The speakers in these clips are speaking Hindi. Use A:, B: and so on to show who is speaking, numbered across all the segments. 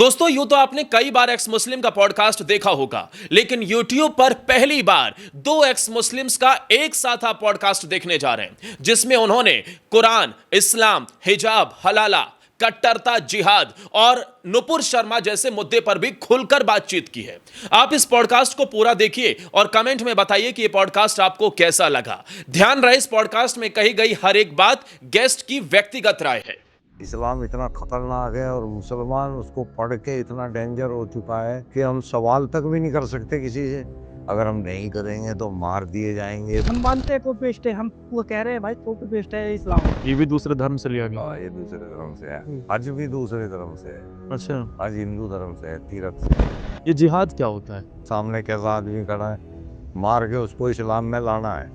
A: दोस्तों यूं तो आपने कई बार एक्स मुस्लिम का पॉडकास्ट देखा होगा, लेकिन यूट्यूब पर पहली बार दो एक्स मुस्लिम्स का एक साथ आप पॉडकास्ट देखने जा रहे हैं, जिसमें उन्होंने कुरान, इस्लाम, हिजाब, हलाला, कट्टरता, जिहाद और नुपुर शर्मा जैसे मुद्दे पर भी खुलकर बातचीत की है। आप इस पॉडकास्ट को पूरा देखिए और कमेंट में बताइए कि यह पॉडकास्ट आपको कैसा लगा। ध्यान रहे, इस पॉडकास्ट में कही गई हर एक बात गेस्ट की व्यक्तिगत राय है।
B: इस्लाम इतना खतरनाक है और मुसलमान उसको पढ़ के इतना डेंजर हो चुका है कि हम सवाल तक भी नहीं कर सकते किसी से। अगर हम नहीं करेंगे तो मार दिए जाएंगे।
C: हम मानते हैं कॉपी पेस्ट है, हम वो कह रहे हैं भाई कॉपी पेस्ट है इस्लाम।
D: ये भी दूसरे धर्म से लिया गया।
B: ये दूसरे धर्म से है, हज भी दूसरे धर्म से है।
D: अच्छा,
B: हज हिंदू धर्म से है, तीर्थ से।
D: ये जिहाद क्या होता है?
B: सामने कैसा आदमी खड़ा है, मार के उसको इस्लाम में लाना है।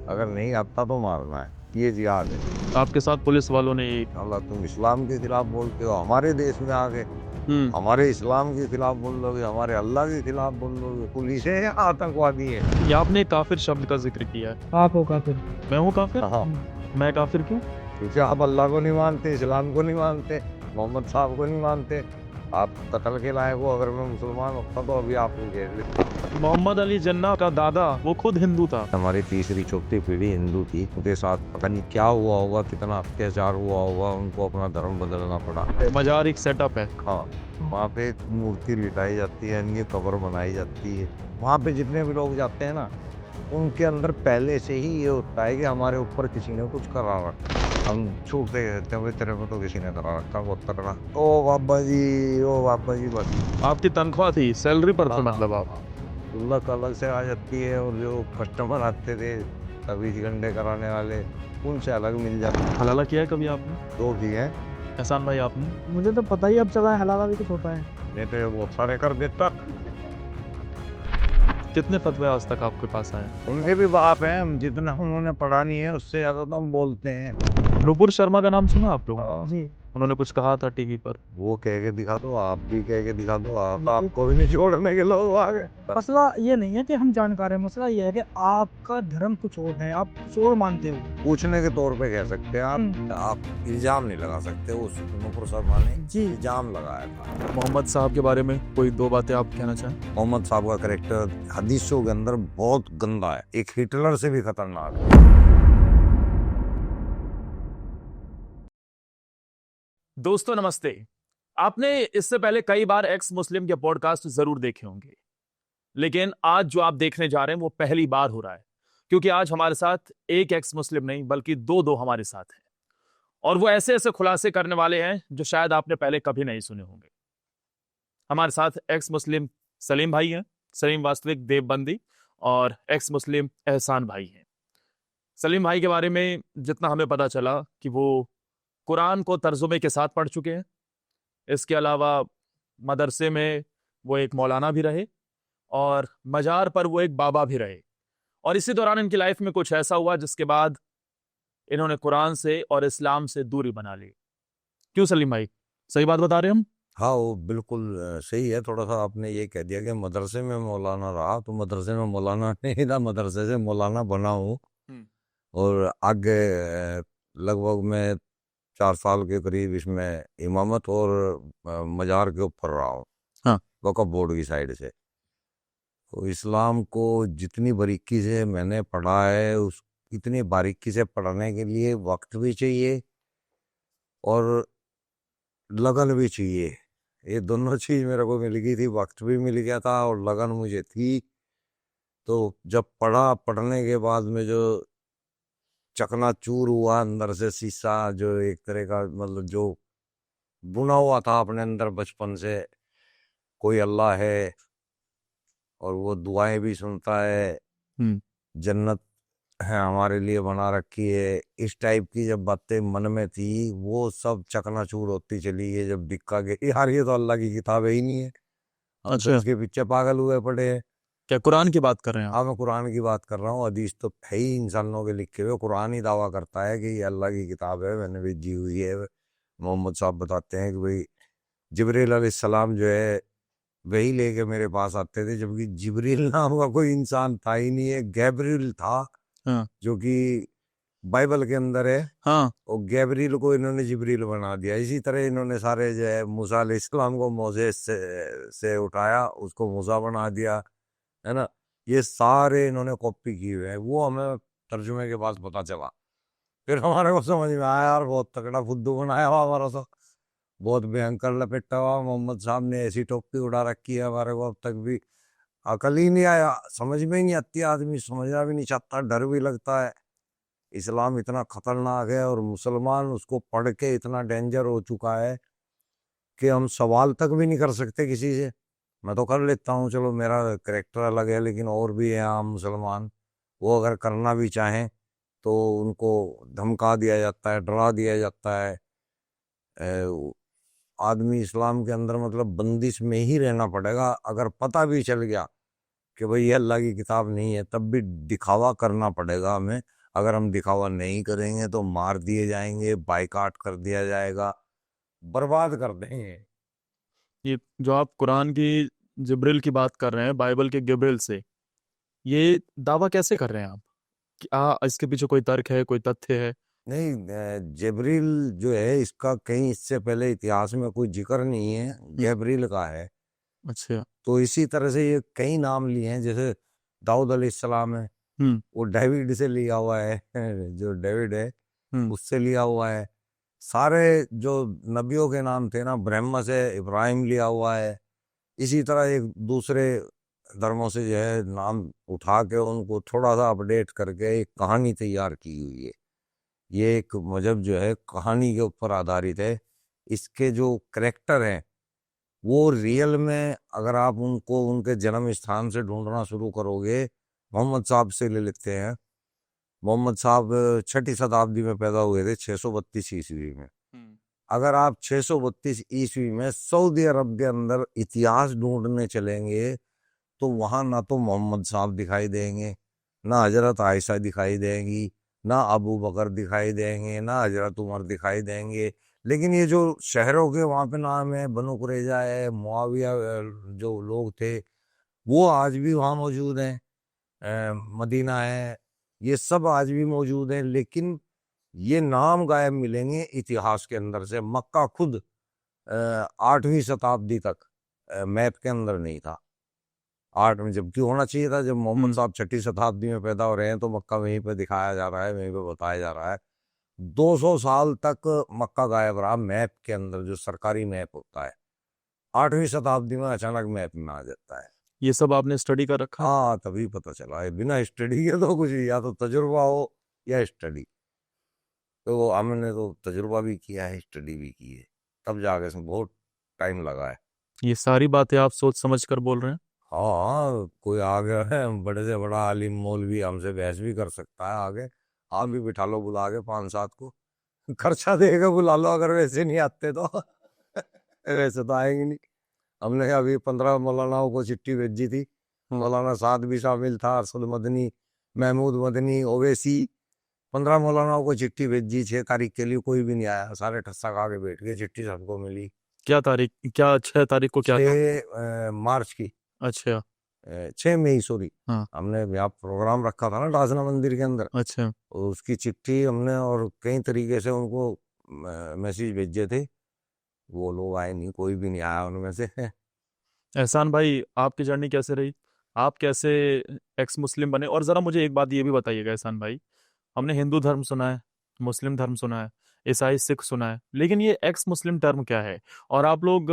B: अगर नहीं आता तो मारना है, ये जिहाद है।
D: आपके साथ पुलिस वालों ने
B: अल्लाह, तुम इस्लाम के खिलाफ बोलते हो, हमारे देश में आके हमारे इस्लाम के खिलाफ बोल लोगे, हमारे अल्लाह के खिलाफ बोल लोगे। पुलिस है या आतंकवादी है?
D: ये आपने काफिर शब्द का जिक्र किया है।
C: आप हो काफिर।
D: मैं हूँ काफिर?
B: हाँ,
D: मैं काफिर क्यों?
B: क्योंकि आप अल्लाह को नहीं मानते, इस्लाम को नहीं मानते, मोहम्मद साहब को नहीं मानते। आप कत्ल के लायक हो। अगर मैं मुसलमान होता तो अभी आपको जेल में।
D: मोहम्मद अली जिन्ना का दादा वो खुद हिंदू था।
B: हमारी तीसरी चौथी पीढ़ी हिंदू थी, उनके साथ पता नहीं क्या हुआ होगा, कितना अत्याचार हुआ होगा, उनको अपना धर्म बदलना पड़ा।
D: मजार एक सेटअप है।
B: हाँ, वहाँ पे एक मूर्ति लिटाई जाती है, इनकी कब्र बनाई जाती है। वहाँ पे जितने भी लोग जाते हैं ना, उनके अंदर पहले से ही ये होता है कि हमारे ऊपर किसी ने कुछ करा रखा। हम छूटते रहते हैं, तेरे को तो किसी ने करा रखा, बहुत तगड़ा। ओ बाबा जी बस।
D: आपकी तनख्वाह थी, सैलरी पर था मतलब आप?
B: गुल्लक अलग से आ जाती है और जो कस्टमर आते थे तभी गंडे कराने वाले, उनसे अलग मिल जाते हैं।
D: हलाला किया है कभी आपने?
B: दो भी हैं।
D: एहसान भाई आपने?
C: मुझे तो पता ही अब चला है हलाला भी कुछ होता है।
B: नहीं तो ये बहुत सारे कर देता।
D: कितने फतवे आज तक आपके पास आए?
B: उनके भी बाप हैं, हम जितना उन्होंने पढ़ा नहीं है उससे ज्यादा तो हम बोलते हैं।
D: नुपुर शर्मा का नाम सुना आप लोग?
C: जी।
D: उन्होंने कुछ कहा था टीवी पर।
B: वो कह के दिखा दो, आप भी कह के दिखा दो, आपको भी नहीं छोड़ने के लोग आ गए।
C: मसला ये नहीं है कि हम जानकार हैं, मसला ये है कि आपका धर्म कुछ और है, आप कुछ और मानते हो।
B: पूछने के तौर पे कह सकते हैं आप इल्जाम नहीं लगा सकते। उस नुपुर शर्मा ने
C: जी
B: इल्जाम लगाया था।
D: मोहम्मद साहब के बारे में कोई दो बातें आप कहना चाहें?
B: मोहम्मद साहब का कैरेक्टर हदीसों के अंदर बहुत गंदा है, एक हिटलर से भी खतरनाक है।
A: दोस्तों नमस्ते। आपने इससे पहले कई बार एक्स मुस्लिम के पॉडकास्ट जरूर देखे होंगे, लेकिन आज जो आप देखने जा रहे हैं वो पहली बार हो रहा है, क्योंकि आज हमारे साथ एक एक्स मुस्लिम नहीं बल्कि दो हमारे साथ हैं, और वो ऐसे ऐसे खुलासे करने वाले हैं जो शायद आपने पहले कभी नहीं सुने होंगे। हमारे साथ एक्स मुस्लिम सलीम भाई हैं, सलीम वास्तविक देवबंदी, और एक्स मुस्लिम एहसान भाई हैं। सलीम भाई के बारे में जितना हमें पता चला कि वो कुरान को तर्जुमे के साथ पढ़ चुके हैं। इसके अलावा मदरसे में वो एक मौलाना भी रहे और मजार पर वो एक बाबा भी रहे, और इसी दौरान इनकी लाइफ में कुछ ऐसा हुआ जिसके बाद इन्होंने कुरान से और इस्लाम से दूरी बना ली। क्यों सलीम भाई, सही बात बता रहे हैं हम?
B: हाँ, वो बिल्कुल सही है। थोड़ा सा आपने ये कह दिया कि मदरसे में मौलाना रहा, तो मदरसे में मौलाना नहीं था, मदरसे से मौलाना बना हूँ। और आगे लगभग मैं 4 साल के करीब इसमें इमामत और मजार के ऊपर रहा हूँ।
D: हाँ।
B: वक़फ़ बोर्ड की साइड से। तो इस्लाम को जितनी बारीकी से मैंने पढ़ा है, उस इतनी बारीकी से पढ़ने के लिए वक्त भी चाहिए और लगन भी चाहिए। ये दोनों चीज़ मेरे को मिल गई थी, वक्त भी मिल गया था और लगन मुझे थी। तो जब पढ़ने के बाद में जो चकनाचूर हुआ अंदर से शीशा, जो एक तरह का मतलब जो बुना हुआ था अपने अंदर बचपन से, कोई अल्लाह है और वो दुआएं भी सुनता है, जन्नत है हमारे लिए बना रखी है, इस टाइप की जब बातें मन में थी, वो सब चकनाचूर होती चली गई। जब दिक्का गई यार ये तो अल्लाह की किताब ही नहीं है, हम तो इसके पीछे पागल हुए पड़े हैं।
D: क्या कुरान की बात कर रहे हैं आप?
B: हाँ, मैं कुरान की बात कर रहा हूँ। हदीस तो है ही इंसानों के लिखे हुए, कुरान ही दावा करता है कि ये अल्लाह की किताब है, मैंने भी जी हुई है। मोहम्मद साहब बताते हैं कि भाई जिब्रील अलैहिस्सलाम जो है वही लेके मेरे पास आते थे, जबकि जिब्रील नाम का कोई इंसान था ही नहीं है, गैब्रियल था।
D: हाँ।
B: जो कि बाइबल के अंदर है,
D: हाँ
B: और गैब्रील को इन्होंने जिब्रील बना दिया। इसी तरह इन्होंने सारे जो है मूसा अलैहिस्सलाम को मोसेस से उठाया, उसको मूसा बना दिया, है ना। ये सारे इन्होंने कॉपी किए हुए हैं। वो हमें तर्जुमे के बाद पता चला, फिर हमारे को समझ में आया यार बहुत तगड़ा फुद्दू बनाया हुआ हमारा, तो बहुत भयंकर लपेटा हुआ मोहम्मद साहब ने, ऐसी टोपी उड़ा रखी है हमारे को, अब तक भी अकल ही नहीं आया, समझ में ही नहीं आती, आदमी समझना भी नहीं चाहता, डर भी लगता है। इस्लाम इतना खतरनाक है और मुसलमान उसको पढ़ के इतना डेंजर हो चुका है कि हम सवाल तक भी नहीं कर सकते किसी से। मैं तो कर लेता हूँ, चलो मेरा करेक्टर अलग है, लेकिन और भी है आम मुसलमान, वो अगर करना भी चाहें तो उनको धमका दिया जाता है, डरा दिया जाता है। आदमी इस्लाम के अंदर मतलब बंदिश में ही रहना पड़ेगा। अगर पता भी चल गया कि भाई ये अल्लाह की किताब नहीं है, तब भी दिखावा करना पड़ेगा हमें। अगर हम दिखावा नहीं करेंगे तो मार दिए जाएंगे, बाइकाट कर दिया जाएगा, बर्बाद कर देंगे।
D: ये जो आप कुरान की जिब्रिल की बात कर रहे हैं, बाइबल के गिब्रिल से, ये दावा कैसे कर रहे हैं आप? क्या इसके पीछे कोई तर्क है, कोई तथ्य है?
B: नहीं, जबरील जो है इसका कहीं इससे पहले इतिहास में कोई जिक्र नहीं है, गैब्रील का है।
D: अच्छा।
B: तो इसी तरह से ये कई नाम लिए हैं, जैसे दाऊद अलैहिस्सलाम है, वो डेविड से लिया हुआ है जो डेविड है उससे लिया हुआ है। सारे जो नबियों के नाम थे ना, ब्रह्मा से इब्राहिम लिया हुआ है। इसी तरह एक दूसरे धर्मों से जो है नाम उठा के उनको थोड़ा सा अपडेट करके एक कहानी तैयार की हुई है। ये एक मजहब जो है कहानी के ऊपर आधारित है। इसके जो करेक्टर हैं वो रियल में अगर आप उनको उनके जन्म स्थान से ढूंढना शुरू करोगे, मोहम्मद साहब से ले लेते हैं। मोहम्मद साहब 6ठी शताब्दी में पैदा हुए थे, 632 ईस्वी में। अगर आप 632 ईस्वी में सऊदी अरब के अंदर इतिहास ढूंढने चलेंगे तो वहां ना तो मोहम्मद साहब दिखाई देंगे, ना हजरत आयशा दिखाई देंगी, ना अबू बकर दिखाई देंगे, ना हजरत उमर दिखाई देंगे। लेकिन ये जो शहरों के वहाँ पे नाम है, बनु कुरैजा है, मुआविया जो लोग थे वो आज भी वहाँ मौजूद हैं, मदीना है, ये सब आज भी मौजूद हैं। लेकिन ये नाम गायब मिलेंगे इतिहास के अंदर से। मक्का खुद 8वीं शताब्दी तक मैप के अंदर नहीं था। 8 में जबकि होना चाहिए था, जब मोहम्मद साहब 6ठी शताब्दी में पैदा हो रहे हैं तो मक्का वहीं पे दिखाया जा रहा है, वहीं पे बताया जा रहा है। 200 साल तक मक्का गायब रहा मैप के अंदर, जो सरकारी मैप होता है। 8वीं शताब्दी में अचानक मैप में आ जाता है।
D: ये सब आपने स्टडी कर रखा है?
B: हाँ, तभी पता चला है। बिना स्टडी के तो कुछ, या तो तजुर्बा हो या स्टडी। तो हमने तो तजुर्बा भी किया है, स्टडी भी की है, तब जाके इसमें बहुत टाइम लगा है।
D: ये सारी बातें आप सोच समझ कर बोल रहे हैं?
B: हाँ, कोई आ गया है बड़े से बड़ा आलिम मौलवी, हमसे बहस भी कर सकता है आगे। आप भी बिठा लो बुला के 5-7 को, खर्चा देके बुला लो, अगर वैसे नहीं आते तो वैसे तो आएंगे नहीं। हमने अभी 15 मौलानाओं को चिट्ठी भेजी थी, मौलाना साद भी शामिल था, अरशद मदनी, महमूद मदनी, ओवैसी, 15 मौलानाओं को चिट्ठी भेजी 6 तारीख के लिए, कोई भी नहीं आया। सारे ठस्सा खा के बैठ गए। चिट्ठी सबको मिली।
D: क्या तारीख, क्या 6 तारीख को क्या?
B: 6 मार्च की,
D: अच्छा
B: 6 मई सॉरी।
D: हाँ।
B: हमने यहाँ प्रोग्राम रखा था ना डासना मंदिर के अंदर,
D: अच्छा
B: और उसकी चिट्ठी हमने और कई तरीके से उनको मैसेज भेजे थे। वो लोग आए नहीं, कोई भी नहीं आया उनमें से
D: एहसान भाई, आपकी जर्नी कैसे रही? आप कैसे एक्स मुस्लिम बने? और ज़रा मुझे एक बात ये भी बताइएगा एहसान भाई, हमने हिंदू धर्म सुना है, मुस्लिम धर्म सुना है, ईसाई सिख सुना है, लेकिन ये एक्स मुस्लिम टर्म क्या है? और आप लोग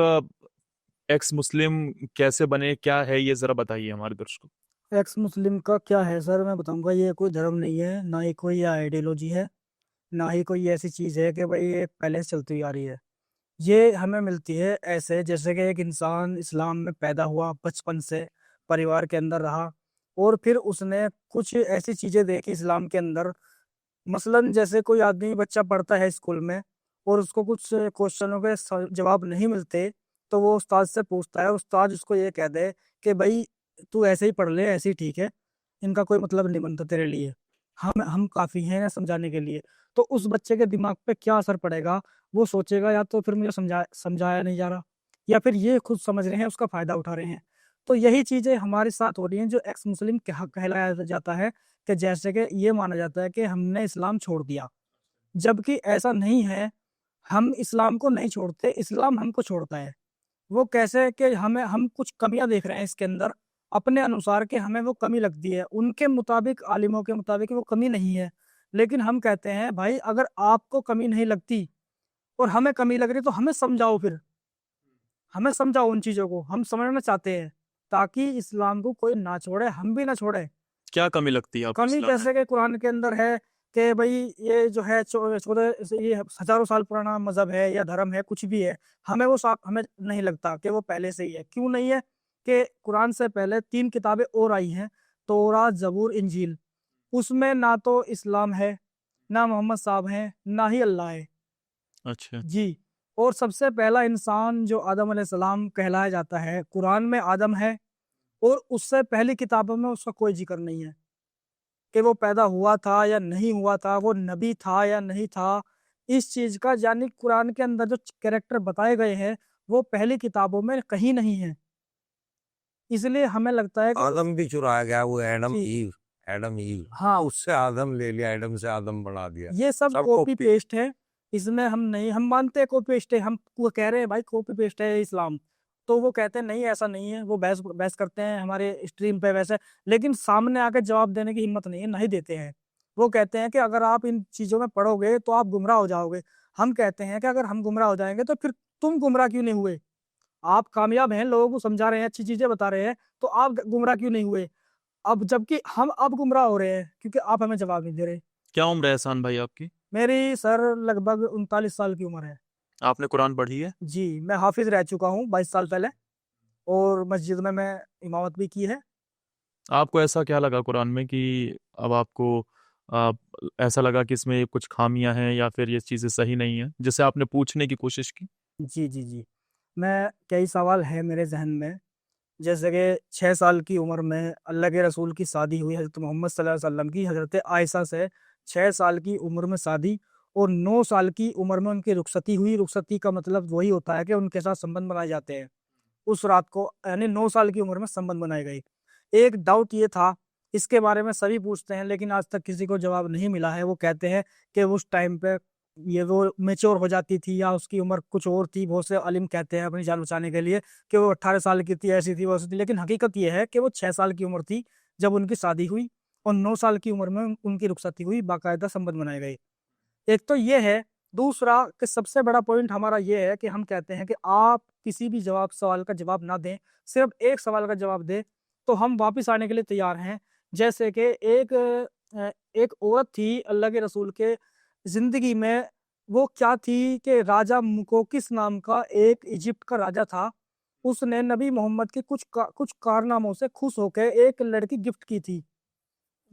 D: एक्स मुस्लिम कैसे बने, क्या है ये ज़रा बताइए हमारे दर्शकों को।
C: एक्स मुस्लिम का क्या है सर, मैं बताऊंगा। ये कोई धर्म नहीं है, ना ही कोई आइडियोलॉजी है, ना ही कोई ऐसी चीज़ है कि भाई ये पहले से चलती आ रही है। ये हमें मिलती है ऐसे, जैसे कि एक इंसान इस्लाम में पैदा हुआ, बचपन से परिवार के अंदर रहा, और फिर उसने कुछ ऐसी चीज़ें देखी इस्लाम के अंदर। मसलन जैसे कोई आदमी, बच्चा पढ़ता है स्कूल में और उसको कुछ क्वेश्चनों के जवाब नहीं मिलते, तो वो उस्ताद से पूछता है, उस्ताद उसको ये कह दे कि भाई तू ऐसे ही पढ़ ले, ऐसे ही ठीक है, इनका कोई मतलब नहीं बनता तेरे लिए, हम काफ़ी हैं समझाने के लिए। तो उस बच्चे के दिमाग पे क्या असर पड़ेगा? वो सोचेगा या तो फिर मुझे समझाया नहीं जा रहा, या फिर ये खुद समझ रहे हैं, उसका फ़ायदा उठा रहे हैं। तो यही चीज़ें हमारे साथ हो रही हैं जो एक्स मुस्लिम कहलाया जाता है, कि जैसे कि ये माना जाता है कि हमने इस्लाम छोड़ दिया, जबकि ऐसा नहीं है। हम इस्लाम को नहीं छोड़ते, इस्लाम हमको छोड़ता है। वो कैसे कि हम कुछ कमियां देख रहे हैं इसके अंदर, अपने अनुसार के हमें वो कमी लगती है, उनके मुताबिक, आलिमों के मुताबिक वो कमी नहीं है। लेकिन हम कहते हैं भाई अगर आपको कमी नहीं लगती और हमें कमी लग रही तो हमें समझाओ, फिर हमें समझाओ उन चीज़ों को, हम समझना चाहते हैं ताकि इस्लाम को कोई ना छोड़े, हम भी ना छोड़े।
D: क्या कमी लगती है आपको
C: कमी
D: इस्लाम में?
C: जैसे कि कुरान के अंदर है कि भाई ये जो है 14 ये हजारों साल पुराना मजहब है या धर्म है, कुछ भी है, हमें वो हमें नहीं लगता कि वो पहले से ही है। क्यों नहीं है? कि कुरान से पहले 3 किताबें और आई हैं, तौरात, ज़बूर, इंजील। उसमें ना तो इस्लाम है, ना मोहम्मद साहब हैं, ना ही अल्लाह है।
D: अच्छा,
C: जी। और सबसे पहला इंसान जो आदम अलैहिस्सलाम कहलाया जाता है, कुरान में आदम है और उससे पहली किताबों में उसका कोई जिक्र नहीं है कि वो पैदा हुआ था या नहीं हुआ था, वो नबी था या नहीं था। इस चीज़ का यानी कुरान के अंदर जो कैरेक्टर बताए गए हैं, वो पहली किताबों में कहीं नहीं है। इसलिए हमें लगता है कि
B: आदम भी चुराया गया, वो एडम
C: जी,
B: ईव, एडम ईव,
C: हाँ,
B: उससे आदम ले लिया, एडम से आदम बना दिया।
C: ये सब
B: सब
C: कॉपी
B: कॉपी।
C: पेस्ट है। इसमें हम नहीं, हम मानते हैं कॉपी पेस्ट है, हम वो कह रहे हैं भाई कॉपी पेस्ट है इस्लाम। तो वो कहते हैं नहीं ऐसा नहीं है, वो बहस बहस करते हैं हमारे स्ट्रीम पे वैसे, लेकिन सामने आके जवाब देने की हिम्मत नहीं है, नहीं देते हैं। वो कहते हैं कि अगर आप इन चीज़ों में पढ़ोगे तो आप गुमराह हो जाओगे। हम कहते हैं कि अगर हम गुमराह हो जाएंगे तो फिर तुम गुमराह क्यों नहीं हुए? आप कामयाब हैं, लोगों को समझा रहे हैं, अच्छी चीज़ें बता रहे हैं, तो आप गुमराह क्यों नहीं हुए? अब जबकि हम अब गुमराह हो रहे हैं क्योंकि आप हमें जवाब नहीं दे रहे।
D: क्या उम्र है एहसान भाई आपकी?
C: मेरी सर लगभग 39 साल की उम्र है।
D: आपने कुरान पढ़ी है?
C: जी, मैं हाफ़िज़ रह चुका हूँ 22 साल पहले, और मस्जिद में मैं इमामत भी की है।
D: आपको ऐसा क्या लगा कुरान में कि अब आपको आप ऐसा लगा कि इसमें कुछ खामियां हैं या फिर ये चीज़ें सही नहीं है, जिसे आपने पूछने की कोशिश की?
C: जी, जी, जी। मैं कई सवाल है मेरे ज़हन में, जैसे कि 6 साल की उम्र में अल्लाह के रसूल की शादी हुई हज़रत मोहम्मद सल्लल्लाहु अलैहि वसल्लम की, हज़रत आयशा से 6 साल की उम्र में शादी, और 9 साल की उम्र में उनकी रुखसती हुई। रुखसती का मतलब वही होता है कि उनके साथ संबंध बनाए जाते हैं। उस रात को यानी 9 साल की उम्र में संबंध बनाए गए। एक डाउट ये था, इसके बारे में सभी पूछते हैं लेकिन आज तक किसी को जवाब नहीं मिला है। वो कहते हैं कि उस टाइम पे ये वो मैच्योर हो जाती थी या उसकी उम्र कुछ और थी। बहुत से आलिम कहते हैं अपनी जान बचाने के लिए कि वो 18 साल की थी, ऐसी थी, वैसी थी। लेकिन हकीकत ये है कि वो 6 साल की उम्र थी जब उनकी शादी हुई, और 9 साल की उम्र में उनकी रुखसती हुई, बाकायदा संबंध बनाए गए। एक तो ये है। दूसरा कि सबसे बड़ा पॉइंट हमारा ये है कि हम कहते हैं कि आप किसी भी सवाल का जवाब ना दें, सिर्फ एक सवाल का जवाब दें, तो हम वापस आने के लिए तैयार हैं। जैसे कि एक औरत थी अल्लाह के रसूल के ज़िंदगी में, वो क्या थी कि राजा मुकोकिस नाम का एक इजिप्ट का राजा था। उसने नबी मोहम्मद के कुछ कारनामों से खुश होकर एक लड़की गिफ्ट की थी।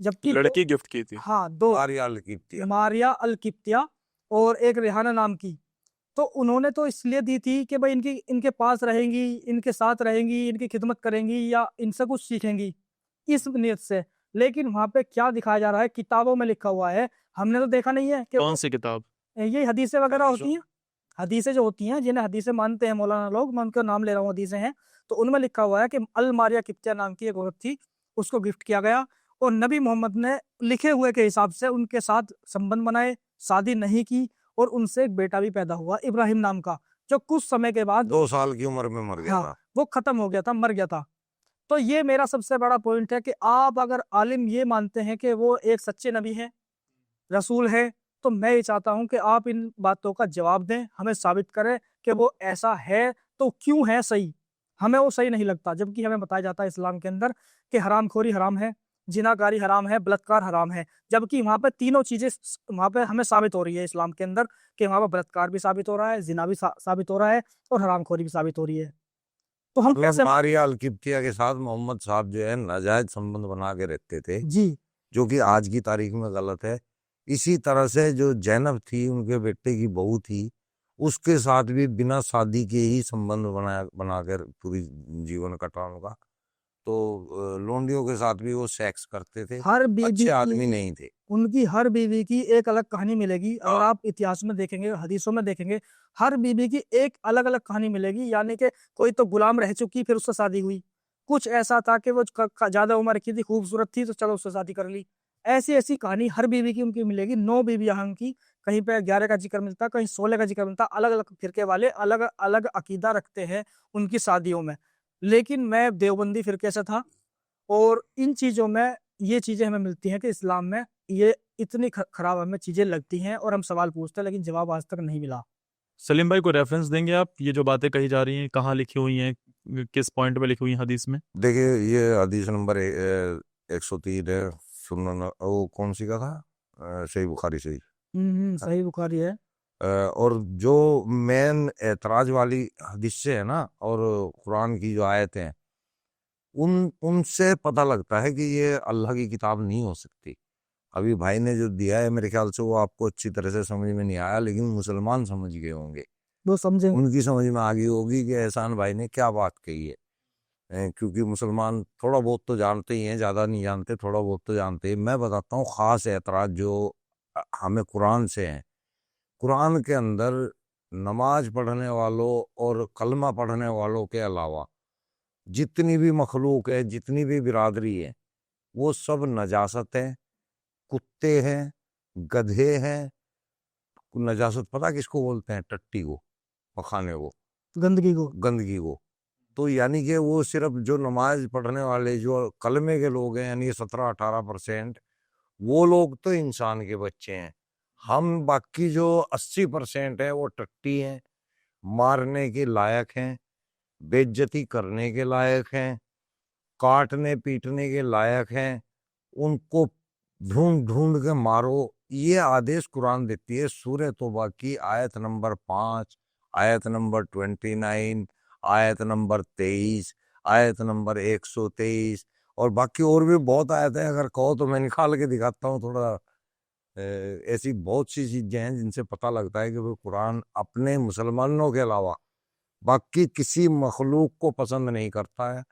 C: जबकि
D: लड़की गिफ्ट की थी?
C: हाँ, 2
B: आर्याल की थी।
C: मारिया अल किप्तिया और एक रेहाना नाम की। तो उन्होंने तो इसलिए दी थी कि भाई इनके पास रहेंगी, इनके साथ रहेंगी, इनकी खिदमत करेंगी या इनसे कुछ सीखेंगी, इस नीयत से। लेकिन वहाँ पे क्या दिखाया जा रहा है, किताबों में लिखा हुआ है, हमने तो देखा नहीं है कि
D: कौन सी किताब?
C: ये हदीसें वगैरह
B: हदीसों।
C: होती हैं। हदीसें जो होती हैं, जिन्हें हदीसें मानते हैं मौलाना लोग, मैं उनका नाम ले रहा हूँ, हदीसें हैं। तो उनमें लिखा हुआ है कि अल मारिया किप्तिया नाम की एक औरत थी, उसको गिफ्ट किया गया, और नबी मोहम्मद ने लिखे हुए के हिसाब से उनके साथ संबंध बनाए, शादी नहीं की, और उनसे एक बेटा भी पैदा हुआ इब्राहिम नाम का, जो कुछ समय के बाद
B: 2 साल की उम्र में मर गया
C: हाँ,
B: था।
C: वो खत्म हो गया था, मर गया था। तो ये मेरा सबसे बड़ा पॉइंट है कि आप अगर आलिम ये मानते हैं कि वो एक सच्चे नबी हैं, रसूल है, तो मैं ये चाहता हूँ कि आप इन बातों का जवाब दें, हमें साबित करें कि वो ऐसा है तो क्यों है सही। हमें वो सही नहीं लगता, जबकि हमें बताया जाता है इस्लाम के अंदर कि हरामखोरी हराम है, जिनाकारी हराम है, बलात्कार हराम है। जबकि वहाँ पे तीनों चीज़ें वहाँ पे हमें साबित हो रही है इस्लाम के अंदर, कि वहाँ पर बलात्कार भी साबित हो रहा है, जिना भी साबित हो रहा है, और हरामखोरी भी साबित हो रही है। तो हम
B: मतलब
C: कैसे
B: मारिया अल किप्तिया के साथ मोहम्मद साहब जो है नाजायज संबंध बना के रखते थे,
C: जी,
B: जो कि आज की तारीख में गलत है। इसी तरह से जो जैनब थी, उनके बेटे की बहू थी, उसके साथ भी बिना शादी के ही संबंध बनाकर पूरी जीवन कटा उनका। तो लोंडियों के साथ भी वो सेक्स करते थे,
C: हर बीबी
B: अच्छे
C: की
B: आदमी नहीं थे।
C: उनकी हर बीवी की एक अलग कहानी मिलेगी। अगर
B: हाँ।
C: आप इतिहास में देखेंगे, हदीसों में देखेंगे, हर बीवी की एक अलग-अलग कहानी मिलेगी। यानी कि कोई तो गुलाम रह चुकी, फिर उससे शादी हुई, कुछ ऐसा था कि वो ज्यादा उम्र की थी, खूबसूरत थी, तो चलो उससे शादी कर ली। ऐसी ऐसी कहानी हर बीवी की उनकी मिलेगी। 9 बीवी यहाँ उनकी, कहीं पे 11 का जिक्र मिलता, कहीं 16 का जिक्र मिलता। अलग अलग फिरके वाले अलग अलग अकीदा रखते हैं उनकी शादियों में। लेकिन मैं देवबंदी फिरके से था, और इन चीजों में ये चीजें हमें मिलती हैं कि इस्लाम में ये इतनी खराब हमें चीजें लगती हैं, और हम सवाल पूछते हैं लेकिन जवाब आज तक नहीं मिला।
D: सलीम भाई को रेफरेंस देंगे आप, ये जो बातें कही जा रही हैं कहाँ लिखी हुई हैं, किस पॉइंट पे लिखी हुई हैं हदीस में?
B: देखिए ये हदीस नंबर 103 है। सुनन वो कौन सी का था? सही बुखारी से ही।
C: सही बुखारी है।
B: और जो मेन एतराज वाली हदीस से है ना, और कुरान की जो आयतें हैं, उनसे पता लगता है कि ये अल्लाह की किताब नहीं हो सकती। अभी भाई ने जो दिया है मेरे ख्याल से वो आपको अच्छी तरह से समझ में नहीं आया, लेकिन मुसलमान समझ गए होंगे,
C: वो समझे।
B: उनकी समझ में आ गई होगी कि एहसान भाई ने क्या बात कही है। क्योंकि मुसलमान थोड़ा बहुत तो जानते ही हैं, ज़्यादा नहीं जानते, थोड़ा बहुत तो जानते हैं। मैं बताता हूँ ख़ास एतराज़ जो हमें कुरान से हैं। कुरान के अंदर नमाज पढ़ने वालों और कलमा पढ़ने वालों के अलावा जितनी भी मखलूक है, जितनी भी बिरादरी है, वो सब नजासत है, कुत्ते हैं, गधे हैं। नजासत पता किसको बोलते हैं? टट्टी को, पखाने को,
C: गंदगी को।
B: गंदगी को। तो यानी कि वो सिर्फ जो नमाज पढ़ने वाले जो कलमे के लोग हैं, यानी 17-18%, वो लोग तो इंसान के बच्चे हैं। हम बाकी जो 80% है वो टट्टी हैं, मारने के लायक हैं, बेइज्जती करने के लायक हैं, काटने पीटने के लायक हैं। उनको ढूंढ ढूंढ के मारो, ये आदेश कुरान देती है। सूरह तौबा की आयत नंबर 5, आयत नंबर 29, आयत नंबर 23, आयत नंबर 123, और बाकी और भी बहुत आयत है। अगर कहो तो मैं निकाल के दिखाता हूँ थोड़ा। ऐसी बहुत सी चीजें हैं जिनसे पता लगता है कि वो कुरान अपने मुसलमानों के अलावा बाकी किसी मखलूक को पसंद नहीं करता है,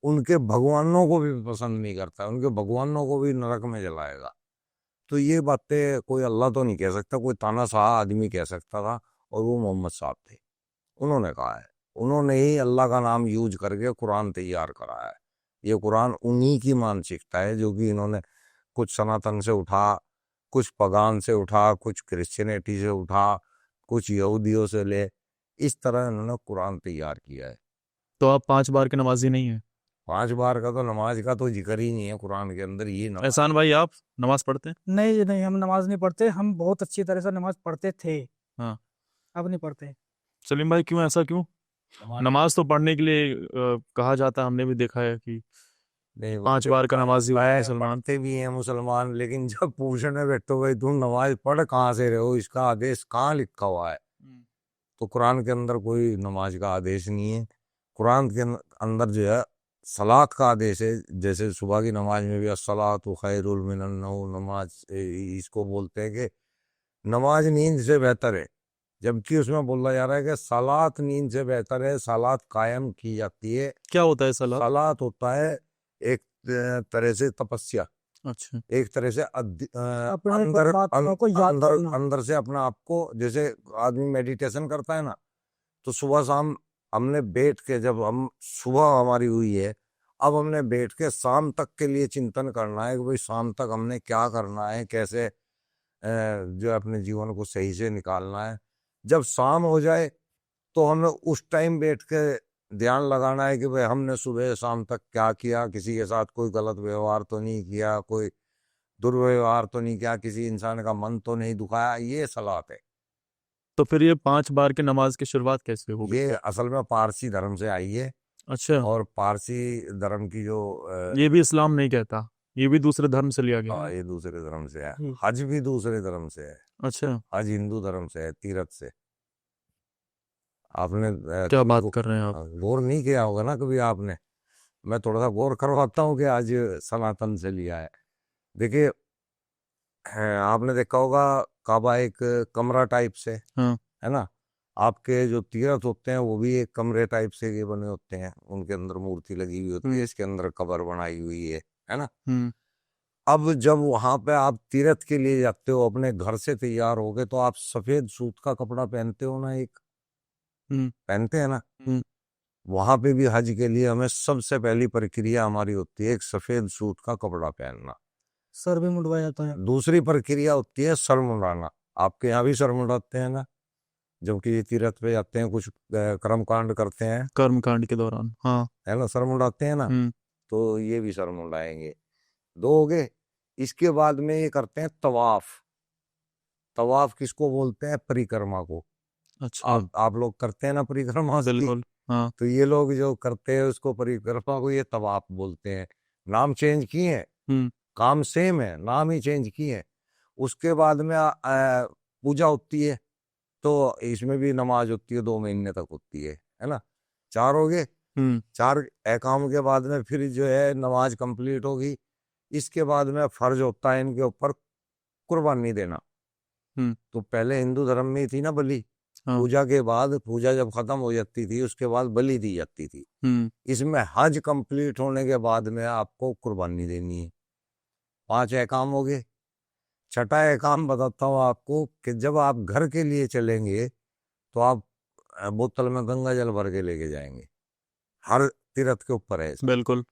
B: उनके भगवानों को भी पसंद नहीं करता है, उनके भगवानों को भी नरक में जलाएगा। तो ये बातें कोई अल्लाह तो नहीं कह सकता, कोई तानाशाह आदमी कह सकता था, और वो मोहम्मद साहब थे, उन्होंने कहा है। उन्होंने ही अल्लाह का नाम यूज करके कुरान तैयार करा है। ये कुरान उन्हीं की मानसिकता है जो कि इन्होंने कुछ सनातन से उठा, कुछ पगान से उठा, कुछ क्रिश्चियनिटी से उठा, कुछ यहूदियों से ले, इस तरह इन्होंने कुरान तैयार किया है।
D: तो आप 5 बार के नमाजी नहीं है?
B: 5 बार का तो नमाज का तो जिक्र ही नहीं है कुरान के अंदर। ये नमाज
D: एहसान भाई आप नमाज पढ़ते हैं?
C: नहीं नहीं, हम नमाज नहीं पढ़ते। हम बहुत अच्छी तरह से नमाज पढ़ते थे,
D: हाँ।
C: अब नहीं पढ़ते।
D: सलीम भाई क्यों, ऐसा क्यों? नमाज तो पढ़ने के लिए कहा जाता है, हमने भी देखा है कि
B: नहीं,
D: 5 बार का नमाजी मुसलमान।
B: पढ़ते भी हैं मुसलमान, लेकिन जब पूछने बैठो भाई तुम नमाज पढ़ कहाँ से रहे हो, इसका आदेश कहाँ लिखा हुआ है, तो कुरान के अंदर कोई नमाज का आदेश नहीं है। कुरान के अंदर जो है सलात का आदेश है। जैसे सुबह की नमाज में भी अस्सलातु खैरुल मिनन नौम, नमाज इसको बोलते हैं कि नमाज नींद से बेहतर है, जबकि उसमें बोला जा रहा है कि सलात नींद से बेहतर है, सलात कायम की जाती है।
D: क्या होता है सलात?
B: सलात होता है एक तरह से तपस्या,
D: अच्छा।
B: एक तरह से
C: अपने
B: अंदर
C: परमात्मा को याद
B: अंदर
C: करना।
B: अंदर से अपने आप को, जैसे आदमी मेडिटेशन करता है ना, तो सुबह शाम हमने बैठ के, जब हम सुबह हमारी हुई है, अब हमने बैठ के शाम तक के लिए चिंतन करना है कि भाई शाम तक हमने क्या करना है, कैसे जो अपने जीवन को सही से निकालना है। जब शाम हो जाए तो हमें उस टाइम बैठ के ध्यान लगाना है कि भाई हमने सुबह शाम तक क्या किया, किसी के साथ कोई गलत व्यवहार तो नहीं किया, कोई दुर्व्यवहार तो नहीं किया, किसी इंसान का मन तो नहीं दुखाया। ये सलात है।
D: तो फिर ये 5 बार के नमाज की शुरुआत कैसे होगी?
B: ये असल में पारसी धर्म से आई है,
D: अच्छा,
B: और पारसी धर्म की जो
D: ये भी इस्लाम नहीं कहता, ये भी दूसरे धर्म से लिया गया?
B: ये दूसरे धर्म से है।
C: हम्म।
B: हज भी दूसरे धर्म से है।
D: अच्छा,
B: हज हिंदू धर्म से है, तीरथ से। आपने
D: क्या
B: कभी
D: बात कर रहे हैं आप?
B: गौर नहीं किया होगा ना कभी आपने। मैं थोड़ा सा गौर करवाता हूँ कि आज सनातन से लिया है। देखिए, आपने देखा होगा काबा एक कमरा टाइप से
D: हाँ।
B: है ना। आपके जो तीर्थ होते हैं वो भी एक कमरे टाइप से के बने होते हैं, उनके अंदर मूर्ति लगी हुई होती है, इसके अंदर कब्र बनाई हुई है ना।
D: हम्म।
B: अब जब वहां पे आप तीर्थ के लिए जाते हो, अपने घर से तैयार हो गए, तो आप सफेद सूत का कपड़ा पहनते हो ना, एक
D: हम्म।
B: पहनते हैं ना।
D: हम्म।
B: वहां पे भी हज के लिए हमें सबसे पहली प्रक्रिया हमारी होती है एक सफेद सूट का कपड़ा पहनना।
C: सर भी मुंडवाया जाता है।
B: दूसरी प्रक्रिया होती है सर मुंडाना। आपके यहाँ भी सर मुंडाते हैं ना, जबकि तीर्थ पे जाते हैं, कुछ कर्म कांड करते हैं,
D: कर्मकांड के दौरान, हाँ।
B: है ना, सर मुंडाते हैं ना, तो ये भी सर मुंडाएंगे। दो हो गए। इसके बाद में ये करते हैं तवाफ। तवाफ किसको बोलते हैं? परिक्रमा को।
D: अच्छा,
B: आप लोग करते हैं ना परिक्रमा उसकी?
D: बिल्कुल, हाँ।
B: तो ये लोग जो करते हैं उसको परिक्रमा को ये तवाफ बोलते हैं। नाम चेंज किए हैं,
D: हम्म
B: काम सेम है, नाम ही चेंज किए हैं। उसके बाद में पूजा होती है, तो इसमें भी नमाज होती है, 2 महीने तक होती है ना। 4 हो गए।
D: हम्म
B: 4 एकाम के बाद में फिर जो है नमाज कंप्लीट होगी। इसके बाद में फर्ज होता है इनके ऊपर कुर्बानी देना।
D: हम्म
B: तो पहले हिंदू धर्म में ही थी ना बलि।
D: हाँ।
B: पूजा के बाद, पूजा जब खत्म हो जाती थी उसके बाद बलि दी जाती थी। इसमें हज कंप्लीट होने के बाद में आपको कुर्बानी देनी है। 5 एकाम हो गए। छठा एकाम बताता हूँ आपको कि जब आप घर के लिए चलेंगे तो आप बोतल में गंगा जल भर के लेके जाएंगे। हर तीर्थ के ऊपर है।
D: बिल्कुल।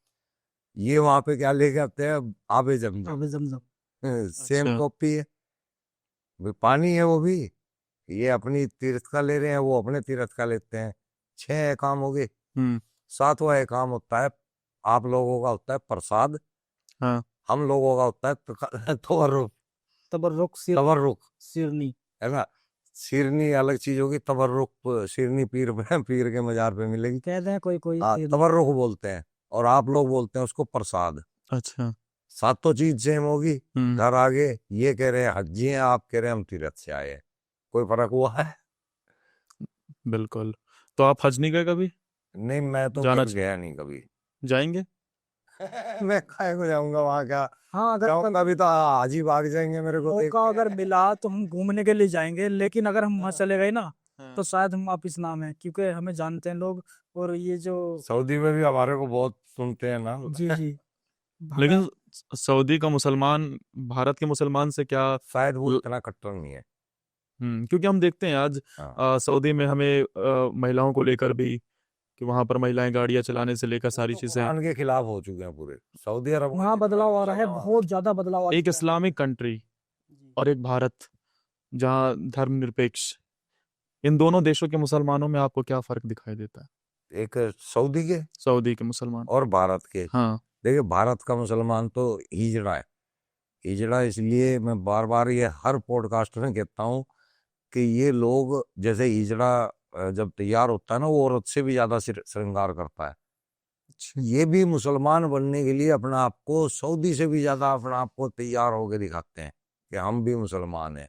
B: ये वहां पे क्या लेके आते हैं? आबे जमजम।
C: अबे जमजम।
B: सेम
D: अच्छा।
B: कॉपी है, वो पानी है वो भी। ये अपनी तीर्थ का ले रहे हैं, वो अपने तीर्थ का लेते हैं। 6 काम हो गए।
D: हम्म
B: 7वां काम होता है, आप लोगों का होता है प्रसाद,
D: हाँ।
B: हम लोगों का होता है तवर्रुक।
C: तबर्रुक
B: तवर्रुक
C: सिरनी।
B: है ना। शिरनी अलग चीज होगी, तवर्रुक शिरनी पीर पीर के मजार पे मिलेगी।
C: कहते हैं कोई कोई
B: हाँ,
C: सिरनी।
B: तवर्रुक बोलते हैं, और आप लोग बोलते हैं उसको प्रसाद।
D: अच्छा।
B: सातों चीज सेम होगी।
D: हम्म
B: घर आगे ये कह रहे हैं हज्जी हैं, आप कह रहे हैं हम तीर्थ से आए हैं। कोई फर्क हुआ है?
D: बिल्कुल। तो आप हज नहीं गए कभी?
B: नहीं, मैं तो
D: जाना
B: कर गया नहीं कभी।
D: जाएंगे?
B: मैं काहे को जाऊंगा वहां? क्या
C: हाँ, अगर
B: जाऊंगा भी तो हाजी भाग जाएंगे मेरे को देख
C: मौका
B: के।
C: अगर मिला तो हम घूमने के लिए जाएंगे, लेकिन अगर हम वहां चले गए ना
D: हाँ।
C: तो शायद हम वापिस ना आए, क्योंकि हमें जानते हैं लोग। और ये जो
B: सऊदी में भी हमारे को बहुत सुनते हैं ना।
C: जी जी
D: लेकिन सऊदी का मुसलमान भारत के मुसलमान से क्या
B: शायद वो इतना कट्टर नहीं है।
D: क्योंकि हम देखते हैं आज
B: हाँ।
D: सऊदी में हमें महिलाओं को लेकर भी कि वहां पर महिलाएं गाड़ियां चलाने से लेकर
B: वो
D: सारी
B: तो
D: चीजें।
B: कुरान के खिलाफ हो चुके हैं पूरे सऊदी अरब
C: वहाँ बदलाव आ रहा है, बहुत ज्यादा बदलाव आ
D: एक
C: चुका है।
D: इस्लामिक कंट्री
C: जी।
D: और एक भारत जहां धर्मनिरपेक्ष, इन दोनों देशों के मुसलमानों में आपको क्या फर्क दिखाई देता है?
B: एक सऊदी के
D: सऊदी के मुसलमान
B: और भारत के।
D: हाँ।
B: देखिए, भारत का मुसलमान तो हिजड़ा है। हिजड़ा इसलिए मैं बार बार ये हर पॉडकास्ट में कहता हूँ कि ये लोग जैसे हिजड़ा जब तैयार होता है ना, वो औरत से भी ज्यादा श्रृंगार करता है। ये भी मुसलमान बनने के लिए अपना आप को सऊदी से भी ज्यादा अपना आप को तैयार होकर दिखाते हैं कि हम भी मुसलमान हैं,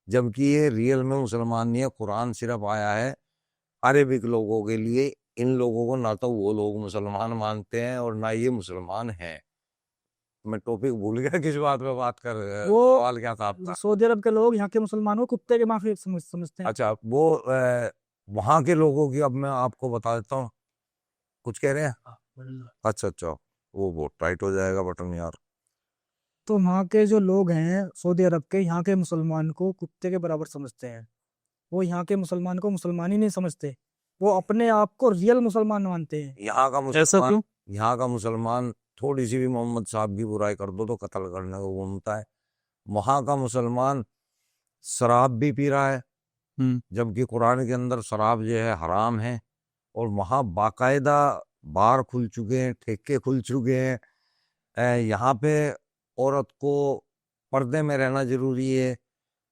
B: जबकि ये रियल में मुसलमान नहीं है। कुरान सिर्फ आया है अरेबिक लोगों के लिए। इन लोगों को ना तो वो लोग मुसलमान मानते हैं और ना ये मुसलमान हैं। मैं टॉपिक भूल गया किस बात पे बात कर
C: वो
B: सवाल क्या था आपका?
C: सऊदी अरब के लोग यहाँ के मुसलमानों को कुत्ते के माफी समझते हैं।
B: अच्छा, वो वहां के लोगों की अब मैं आपको बता देता हूँ। कुछ कह रहे हैं? अच्छा अच्छा, वो बहुत टाइट हो जाएगा बटन यार।
C: तो वहाँ के जो लोग हैं सऊदी अरब के, यहाँ के मुसलमान को कुत्ते के बराबर समझते हैं। वो यहाँ के मुसलमान को मुसलमान ही नहीं समझते, वो अपने आप को रियल मुसलमान मानते हैं।
B: यहाँ का
D: ऐसा
B: मुसलमान,
D: क्यों?
B: यहाँ का मुसलमान थोड़ी सी भी मोहम्मद साहब की बुराई कर दो तो कत्ल करने को घूमता है। वहां का मुसलमान शराब भी पी रहा है,
D: हम्म
B: जबकि कुरान के अंदर शराब जो है हराम है। और वहाँ बाकायदा बार खुल चुके हैं, ठेके खुल चुके हैं। यहाँ पे औरत को पर्दे में रहना जरूरी है,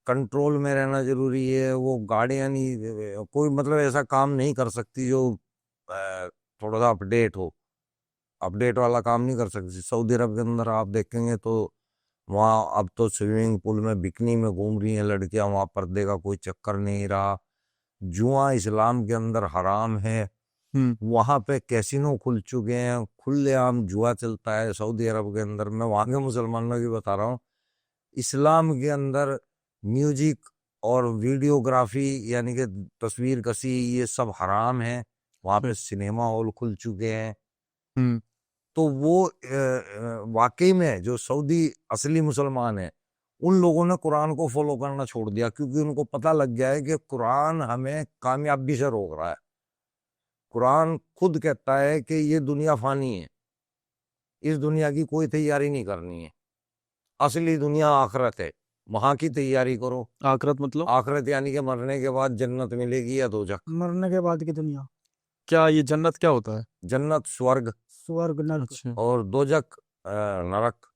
B: कंट्रोल में रहना जरूरी है। वो गाड़ियाँ नहीं, कोई मतलब ऐसा काम नहीं कर सकती जो थोड़ा सा अपडेट वाला काम नहीं कर सकती। सऊदी अरब के अंदर आप देखेंगे तो वहाँ अब तो स्विमिंग पूल में बिकनी में घूम रही हैं लड़कियां, वहाँ पर्दे का कोई चक्कर नहीं रहा। जुआ इस्लाम के अंदर हराम है। वहां पे कैसीनो खुल चुके हैं, खुलेआम जुआ चलता है सऊदी अरब के अंदर। मैं वहां के मुसलमानों की बता रहा हूँ। इस्लाम के अंदर म्यूजिक और वीडियोग्राफी यानी कि तस्वीर कसी, ये सब हराम है। वहां पे सिनेमा हॉल खुल चुके हैं।
D: हम्म
B: तो वो वाकई में जो सऊदी असली मुसलमान है, उन लोगों ने कुरान को फॉलो करना छोड़ दिया, क्योंकि उनको पता लग गया है कि कुरान हमें कामयाबी से रोक रहा है। कुरान खुद कहता है कि ये दुनिया फानी है, इस दुनिया की कोई तैयारी नहीं करनी है, असली दुनिया आखिरत है, वहां की तैयारी करो।
D: आखिरत मतलब
B: आखिरत यानी कि मरने के बाद जन्नत मिलेगी या दोजख।
C: मरने के बाद की दुनिया,
D: क्या ये जन्नत क्या होता है?
B: जन्नत स्वर्ग
C: स्वर्ग नर्क।
D: अच्छा
B: और दोजख नरक।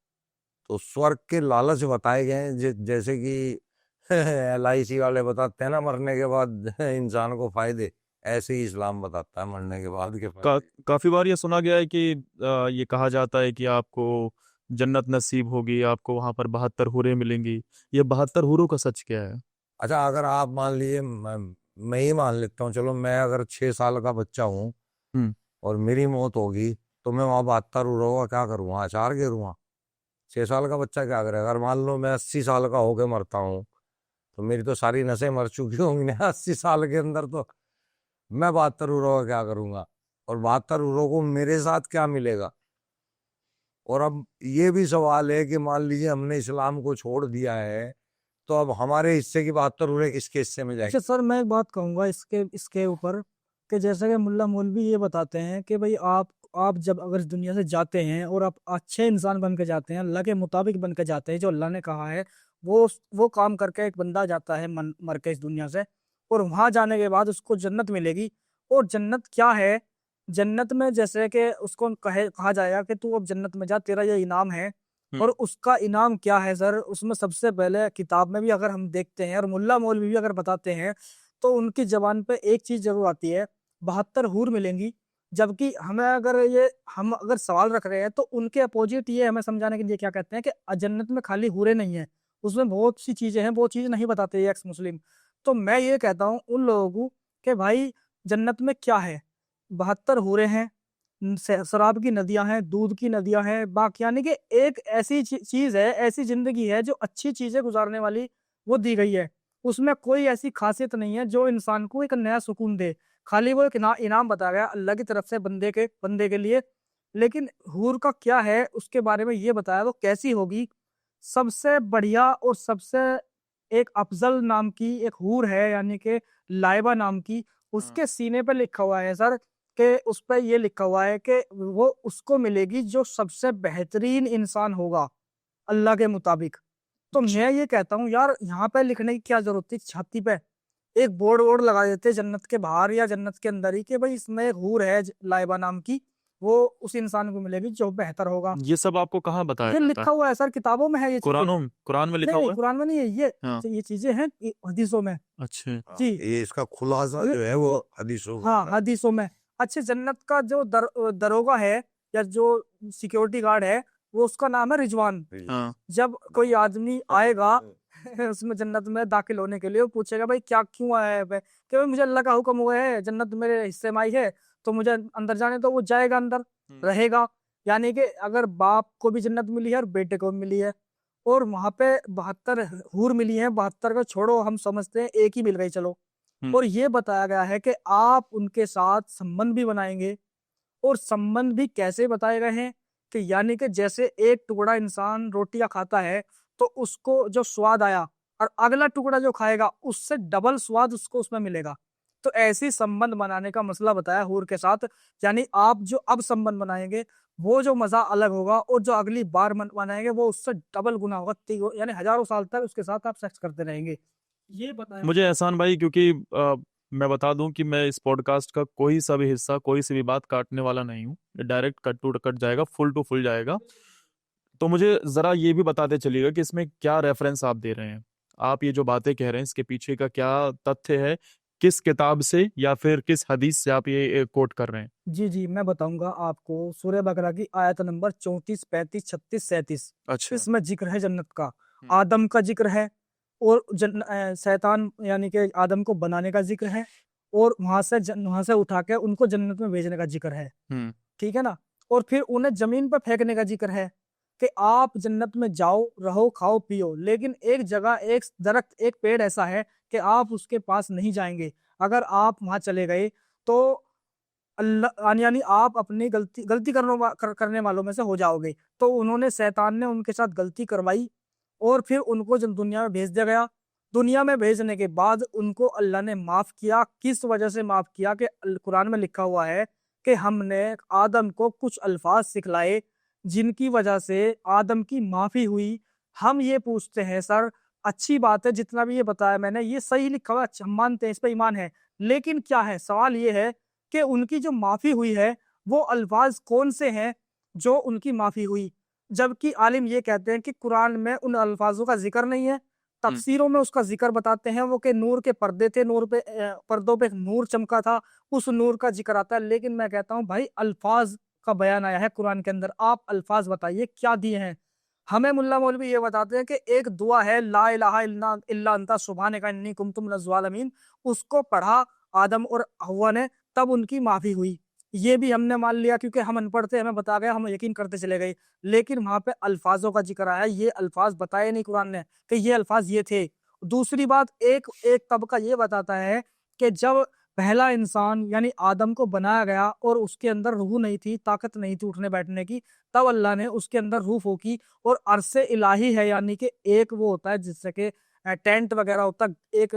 B: तो स्वर्ग के लालच बताए गए हैं, जैसे कि LIC वाले बताते हैं ना मरने के बाद इंसान को फायदे, ऐसे ही इस्लाम बताता है मरने के बाद के फायदे।
D: काफी बार ये सुना गया है कि ये कहा जाता है कि आपको जन्नत नसीब होगी, आपको वहां पर 72 हूरें मिलेंगी। ये 72 हूरों का सच क्या है?
B: अच्छा, अगर आप मान लीजिए, मैं ही मान लेता हूँ, चलो मैं अगर 6 साल का बच्चा हूँ
D: हम्म
B: और मेरी मौत होगी, तो मैं वहां 72 रहूंगा, क्या करूँगा? अचार गिरूंगा? 6 साल का बच्चा क्या करेगा? अगर मान लो मैं 80 साल का होके मरता हूँ, तो मेरी तो सारी नसें मर चुकी होंगी ना 80 साल के अंदर। तो मैं 72 का क्या करूंगा? और 72 को मेरे साथ क्या मिलेगा? और अब ये भी सवाल है कि मान लीजिए हमने इस्लाम को छोड़ दिया है, तो अब हमारे हिस्से की 72 किसके हिस्से में
C: अच्छा
B: जाएंगे?
C: सर, मैं एक बात कहूंगा इसके इसके ऊपर, कि जैसे कि मुल्ला मौलवी ये बताते हैं कि भाई आप जब अगर इस दुनिया से जाते हैं और आप अच्छे इंसान बन के जाते हैं, अल्लाह के मुताबिक बन के जाते हैं, जो अल्लाह ने कहा है वो काम करके एक बंदा जाता है मर के इस दुनिया से, और वहां जाने के बाद उसको जन्नत मिलेगी। और जन्नत क्या है? जन्नत में जैसे कि उसको कहा जाएगा कि तू अब जन्नत में जा, तेरा ये इनाम है। और उसका इनाम क्या है सर? उसमें सबसे पहले किताब में भी अगर हम देखते हैं और मुल्ला मौलवी भी अगर बताते हैं, तो उनकी जबान पे एक चीज जरूर आती है, 72 हूर मिलेंगी। जबकि हम अगर सवाल रख रहे हैं, तो उनके अपोजिट ये हमें समझाने के लिए क्या कहते हैं कि जन्नत में खाली हूरें नहीं है, उसमें बहुत सी चीजें हैं, वो चीज नहीं बताते ये एक्स मुस्लिम। तो मैं ये कहता हूँ उन लोगों को कि भाई जन्नत में क्या है? 72 हूरें हैं, शराब की नदियां हैं, दूध की नदियां हैं, बाकी यानी कि एक ऐसी चीज है, ऐसी जिंदगी है जो अच्छी चीजें गुजारने वाली वो दी गई है। उसमें कोई ऐसी खासियत नहीं है जो इंसान को एक नया सुकून दे। खाली वो एक इनाम बताया गया अल्लाह की तरफ से बंदे के लिए। लेकिन हूर का क्या है उसके बारे में ये बताया, वो कैसी होगी। सबसे बढ़िया और सबसे एक अफजल नाम की एक हूर है, यानी कि लाइबा नाम की। उसके सीने पे लिखा हुआ है सर, कि उस पर ये लिखा हुआ है कि वो उसको मिलेगी जो सबसे बेहतरीन इंसान होगा अल्लाह के मुताबिक। तो मैं ये कहता हूँ यार, यहाँ पे लिखने की क्या जरूरत थी? छाती पे एक बोर्ड वोर्ड लगा देते जन्नत के बाहर या जन्नत के अंदर ही, कि भाई इसमें एक हूर है लाइबा नाम की, वो उस इंसान को मिलेगी जो बेहतर होगा।
D: ये सब आपको कहाँ बताया
C: ये
D: जाता
C: लिखा
D: है?
C: हुआ है सर, किताबों में है ये चीजें।
D: कुरान में लिखा
C: नहीं,
D: हुआ है?
C: कुरान में नहीं है ये,
D: हाँ।
C: ये चीजें हैं हदीसों में।
D: अच्छा
C: जी
B: ये इसका खुलासा जो है वो हदीसों में
C: हाँ,
B: आता है।
C: हदीसों में। अच्छे, जन्नत का जो दरोगा है या जो सिक्योरिटी गार्ड है, वो उसका नाम है रिजवान।
D: हाँ।
C: जब कोई आदमी आएगा उसमें जन्नत में दाखिल होने के लिए, वो पूछेगा भाई क्या क्यों आया है? भाई कि भाई मुझे अल्लाह का हुक्म हुआ है, जन्नत मेरे हिस्से में आई है, तो मुझे अंदर जाने। तो वो जाएगा अंदर, रहेगा। यानी कि अगर बाप को भी जन्नत मिली है और बेटे को भी मिली है, और वहां पे 72 हूर मिली है, 72 का छोड़ो, हम समझते हैं एक ही मिल गई, चलो। और ये बताया गया है कि आप उनके साथ संबंध भी बनाएंगे। और संबंध भी कैसे बताए गए हैं? कि यानी कि जैसे एक टुकड़ा इंसान रोटियां खाता है, तो उसको जो स्वाद आया, और अगला टुकड़ा जो खाएगा उससे डबल स्वाद उसको उसमें मिलेगा। तो ऐसी संबंध बनाने का मसला बताया हूर के साथ। यानी आप जो अब संबंध बनाएंगे, वो जो मजा अलग होगा, और जो अगली बार बनाएंगे वो उससे डबल गुना होगा, यानी हजारों साल तक उसके साथ आप सेक्स करते रहेंगे। ये बताया।
D: मुझे एहसान भाई, क्योंकि मैं बता दूं कि मैं इस पॉडकास्ट का कोई सा भी हिस्सा, कोई सी भी बात काटने वाला नहीं हूँ। डायरेक्ट कट टू कट जाएगा, फुल टू फुल जाएगा। तो मुझे जरा ये भी बताते चलिएगा कि इसमें क्या रेफरेंस आप दे रहे हैं। आप ये जो बातें कह रहे हैं, इसके पीछे का क्या तथ्य है? किस किताब से या फिर किस हदीस से आप ये कोट कर रहे हैं?
C: जी जी, मैं बताऊंगा आपको। सूरह बकरा की आयत नंबर 34, 35, 36, 37,
D: अच्छा।
C: इसमें जिक्र है जन्नत का। आदम का जिक्र है, और शैतान यानी कि आदम को बनाने का जिक्र है, और वहां से उठा के उनको जन्नत में भेजने का जिक्र है।
D: हम्म
C: ठीक है ना? और फिर उन्हें जमीन पर फेंकने का जिक्र है, कि आप जन्नत में जाओ, रहो, खाओ, पियो, लेकिन एक जगह, एक दरख्त, एक पेड़ ऐसा है कि आप उसके पास नहीं जाएंगे। अगर आप वहां चले गए, तो अल्लाह यानी आप अपनी गलती करने वालों में से हो जाओगे। तो उन्होंने, शैतान ने उनके साथ गलती करवाई, और फिर उनको जब दुनिया में भेज दिया गया, दुनिया में भेजने के बाद उनको अल्लाह ने माफ किया। किस वजह से माफ किया? कि कुरान में लिखा हुआ है कि हमने आदम को कुछ अल्फाज सिखलाए जिनकी वजह से आदम की माफी हुई। हम ये पूछते हैं सर, अच्छी बात है, जितना भी ये बताया मैंने ये सही लिखा हुआ है, अच्छा, हम मानते हैं, इस पे ईमान है, लेकिन क्या है, सवाल ये है कि उनकी जो माफी हुई है वो अल्फाज कौन से हैं जो उनकी माफी हुई? जबकि आलिम ये कहते हैं कि कुरान में उन अल्फाजों का जिक्र नहीं है। तफसीरों में उसका जिक्र बताते हैं वो कि नूर के पर्दे थे, नूर पे पर्दों पे नूर चमका था, उस नूर का जिक्र आता है। लेकिन मैं कहता हूँ भाई, अल्फाज का बयान आया है कुरान के अंदर, आप अल्फाज बताइए क्या दिए हैं। हमें मुल्ला मौलवी ये बताते हैं कि एक दुआ है, ला इलाहा इल्ला अंता सुब्हानका इन्नी कुन्तु मिनज़ ज़ालिमीन, उसको पढ़ा आदम और हव्वा ने, तब उनकी माफी हुई। ये भी हमने मान लिया क्योंकि हम अनपढ़ थे, हमें बता गया, हम यकीन करते चले गए। लेकिन वहां पे अल्फाजों का जिक्र आया, ये अल्फाज बताए नहीं कुरान ने कि ये अल्फाज ये थे। दूसरी बात, एक एक तबका ये बताता है कि जब पहला इंसान यानी आदम को बनाया गया और उसके अंदर रूह नहीं थी, ताकत नहीं थी उठने बैठने की, तब अल्लाह ने उसके अंदर रूह फूकी और अरसे इलाही है, यानी कि एक वो होता है जिससे कि टेंट वगैरह होता है, एक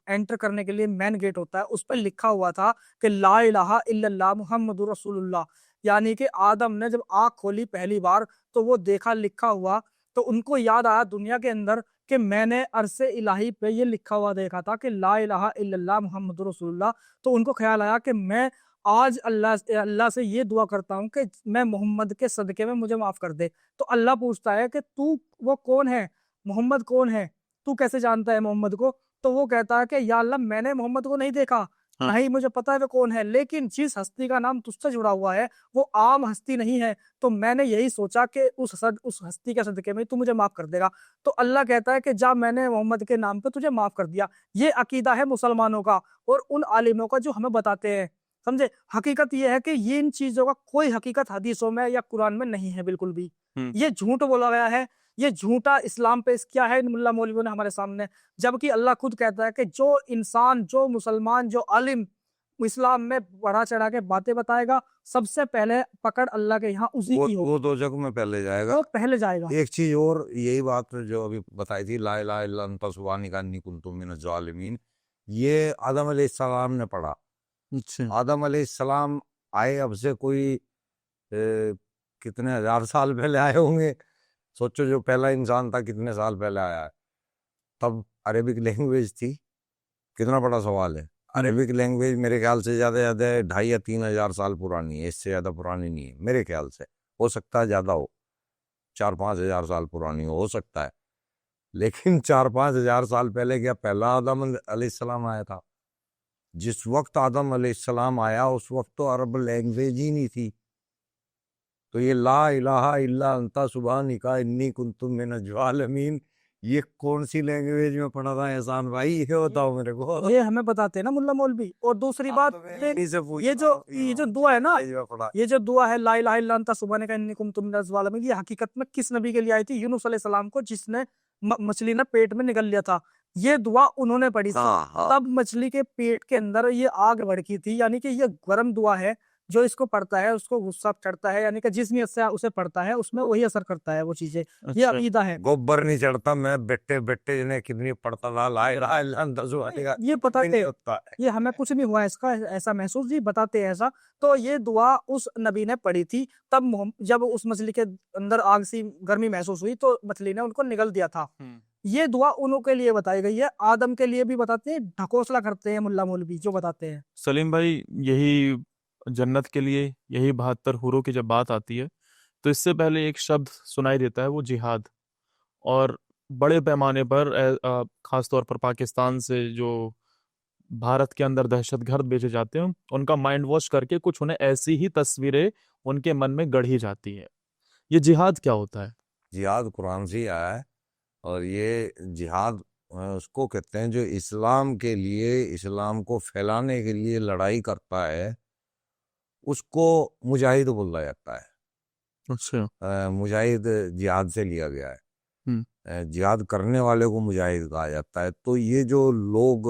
C: एंटर करने के लिए मेन गेट होता है, उस पर लिखा हुआ था कि ला इलाहा इल्लल्लाह मुहम्मदुर रसूलुल्लाह। यानी कि आदम ने जब आंख खोली पहली बार तो वो देखा लिखा हुआ, तो उनको याद आया दुनिया के अंदर कि मैंने अरसे इलाही पे ये लिखा हुआ देखा था कि ला इलाहा इल्लल्लाह मुहम्मदुर रसूलुल्लाह। तो उनको ख्याल आया कि मैं आज अल्लाह से ये दुआ करता हूँ कि मैं मोहम्मद के सदके में मुझे माफ कर दे। तो अल्लाह पूछता है कि तू वो कौन है, मोहम्मद कौन है, तू कैसे जानता है मोहम्मद को? तो वो कहता है कि या अल्लाह, मैंने मोहम्मद को नहीं देखा,
D: हाँ।
C: नहीं मुझे पता है वो कौन है, लेकिन जिस हस्ती का नाम तुझसे जुड़ा हुआ है वो आम हस्ती नहीं है, तो मैंने यही सोचा कि उस हस्ती के सदके में तू मुझे माफ कर देगा। तो अल्लाह कहता है कि जा, मैंने मोहम्मद के नाम पे तुझे माफ कर दिया। ये अकीदा है मुसलमानों का और उन आलिमों का जो हमें बताते हैं, समझे। हकीकत ये है कि ये इन चीजों का कोई हकीकत हदीसों में या कुरान में नहीं है बिल्कुल भी। ये झूठ बोला गया है, ये झूठा इस्लाम पेश किया है इन मुल्ला मौलवियों ने हमारे सामने। जबकि अल्लाह खुद कहता है कि जो इंसान, जो मुसलमान, जो आलिम इस्लाम में बढ़ा चढ़ा के बातें बताएगा, सबसे पहले पकड़ अल्लाह के यहाँ उसी की होगी,
B: वो दो जग में पहले जाएगा।
C: वो पहले जाएगा।
B: एक चीज और, यही बात जो अभी बताई थी, ला इलाहा इल्ला अंता सुब्हानका इन्नी कुन्तु मिनज़ ज़ालिमीन, ये आदम अलैहिस्सलाम ने पढ़ा।
D: अच्छा।
B: आदम अलैहिस्सलाम आए अब से कोई कितने हजार साल पहले आए होंगे। सोचो, जो पहला इंसान था कितने साल पहले आया है। तब अरेबिक लैंग्वेज थी, कितना बड़ा सवाल है। अरेबिक लैंग्वेज मेरे ख्याल से ज़्यादा 2,500 या 3,000 साल पुरानी है, इससे ज़्यादा पुरानी नहीं है मेरे ख्याल से। हो सकता है ज़्यादा हो, 4-5 हजार साल पुरानी हो सकता है। लेकिन 4-5 हजार साल पहले क्या पहला आदम अलैहिस्सलाम आया था? जिस वक्त आदम अलैहिस्सलाम आया उस वक्त तो अरब लैंग्वेज ही नहीं थी। तो ये ला इलाहा इल्ला अंता सुब्हानका इन्नी कुन्तु मिनज़ ज़ालिमीन, ये कौन सी लैंग्वेज में पढ़ा था एहसान भाई, ये बताओ मेरे को।
C: ये हमें बताते हैं ना मुल्ला मौलवी। और दूसरी बात, ये जो दुआ है ना, ये जो दुआ है ला इलाहा इल्ला अंता सुब्हानका इन्नी कुन्तु मिनज़ ज़ालिमीन, ये हकीकत में किस नबी के लिए आई थी? यूनुस अलैहिस्सलाम को, जिसने मछली ने पेट में निगल लिया था। ये दुआ उन्होंने पढ़ी थी, तब मछली के पेट के अंदर ये आग भड़की थी। यानी कि ये गर्म दुआ है, जो इसको पढ़ता है उसको गुस्सा चढ़ता है, यानी कि जिस नियत से उसे पढ़ता है उसमें वही असर करता है वो चीजें। ये अकीदा है।
B: गोबर नहीं चढ़ता, मैं बेटे बेटे ने कितनी पढ़ता था ला इलाहा इल्ला अंता सुब्हानका,
C: ये बताते
B: नहीं होता है।
C: ये हमें कुछ नहीं हुआ इसका ऐसा महसूस, जी बताते हैं ऐसा। तो ये दुआ उस नबी ने पढ़ी थी, तब जब उस मछली के अंदर आग सी गर्मी महसूस हुई तो मछली ने उनको निगल दिया था। ये दुआ उन्हों के लिए बताई गई है, आदम के लिए भी बताते हैं, ढकोसला करते हैं मुल्ला मौलवी जो बताते हैं।
D: सलीम भाई, यही जन्नत के लिए, यही 72 हूरों की जब बात आती है तो इससे पहले एक शब्द सुनाई देता है, वो जिहाद। और बड़े पैमाने पर खास तौर पर पाकिस्तान से जो भारत के अंदर दहशतगर्द भेजे जाते हैं, उनका माइंड वॉश करके कुछ उन्हें ऐसी ही तस्वीरें उनके मन में गढ़ी जाती है। ये जिहाद क्या होता है?
B: जिहाद कुरान से ही आया है, और ये जिहाद उसको कहते हैं जो इस्लाम के लिए, इस्लाम को फैलाने के लिए लड़ाई करता है, उसको मुजाहिद बोला जाता है।
D: अच्छा।
B: मुजाहिद जिहाद से लिया गया है। जिहाद करने वाले को मुजाहिद कहा जाता है। तो ये जो लोग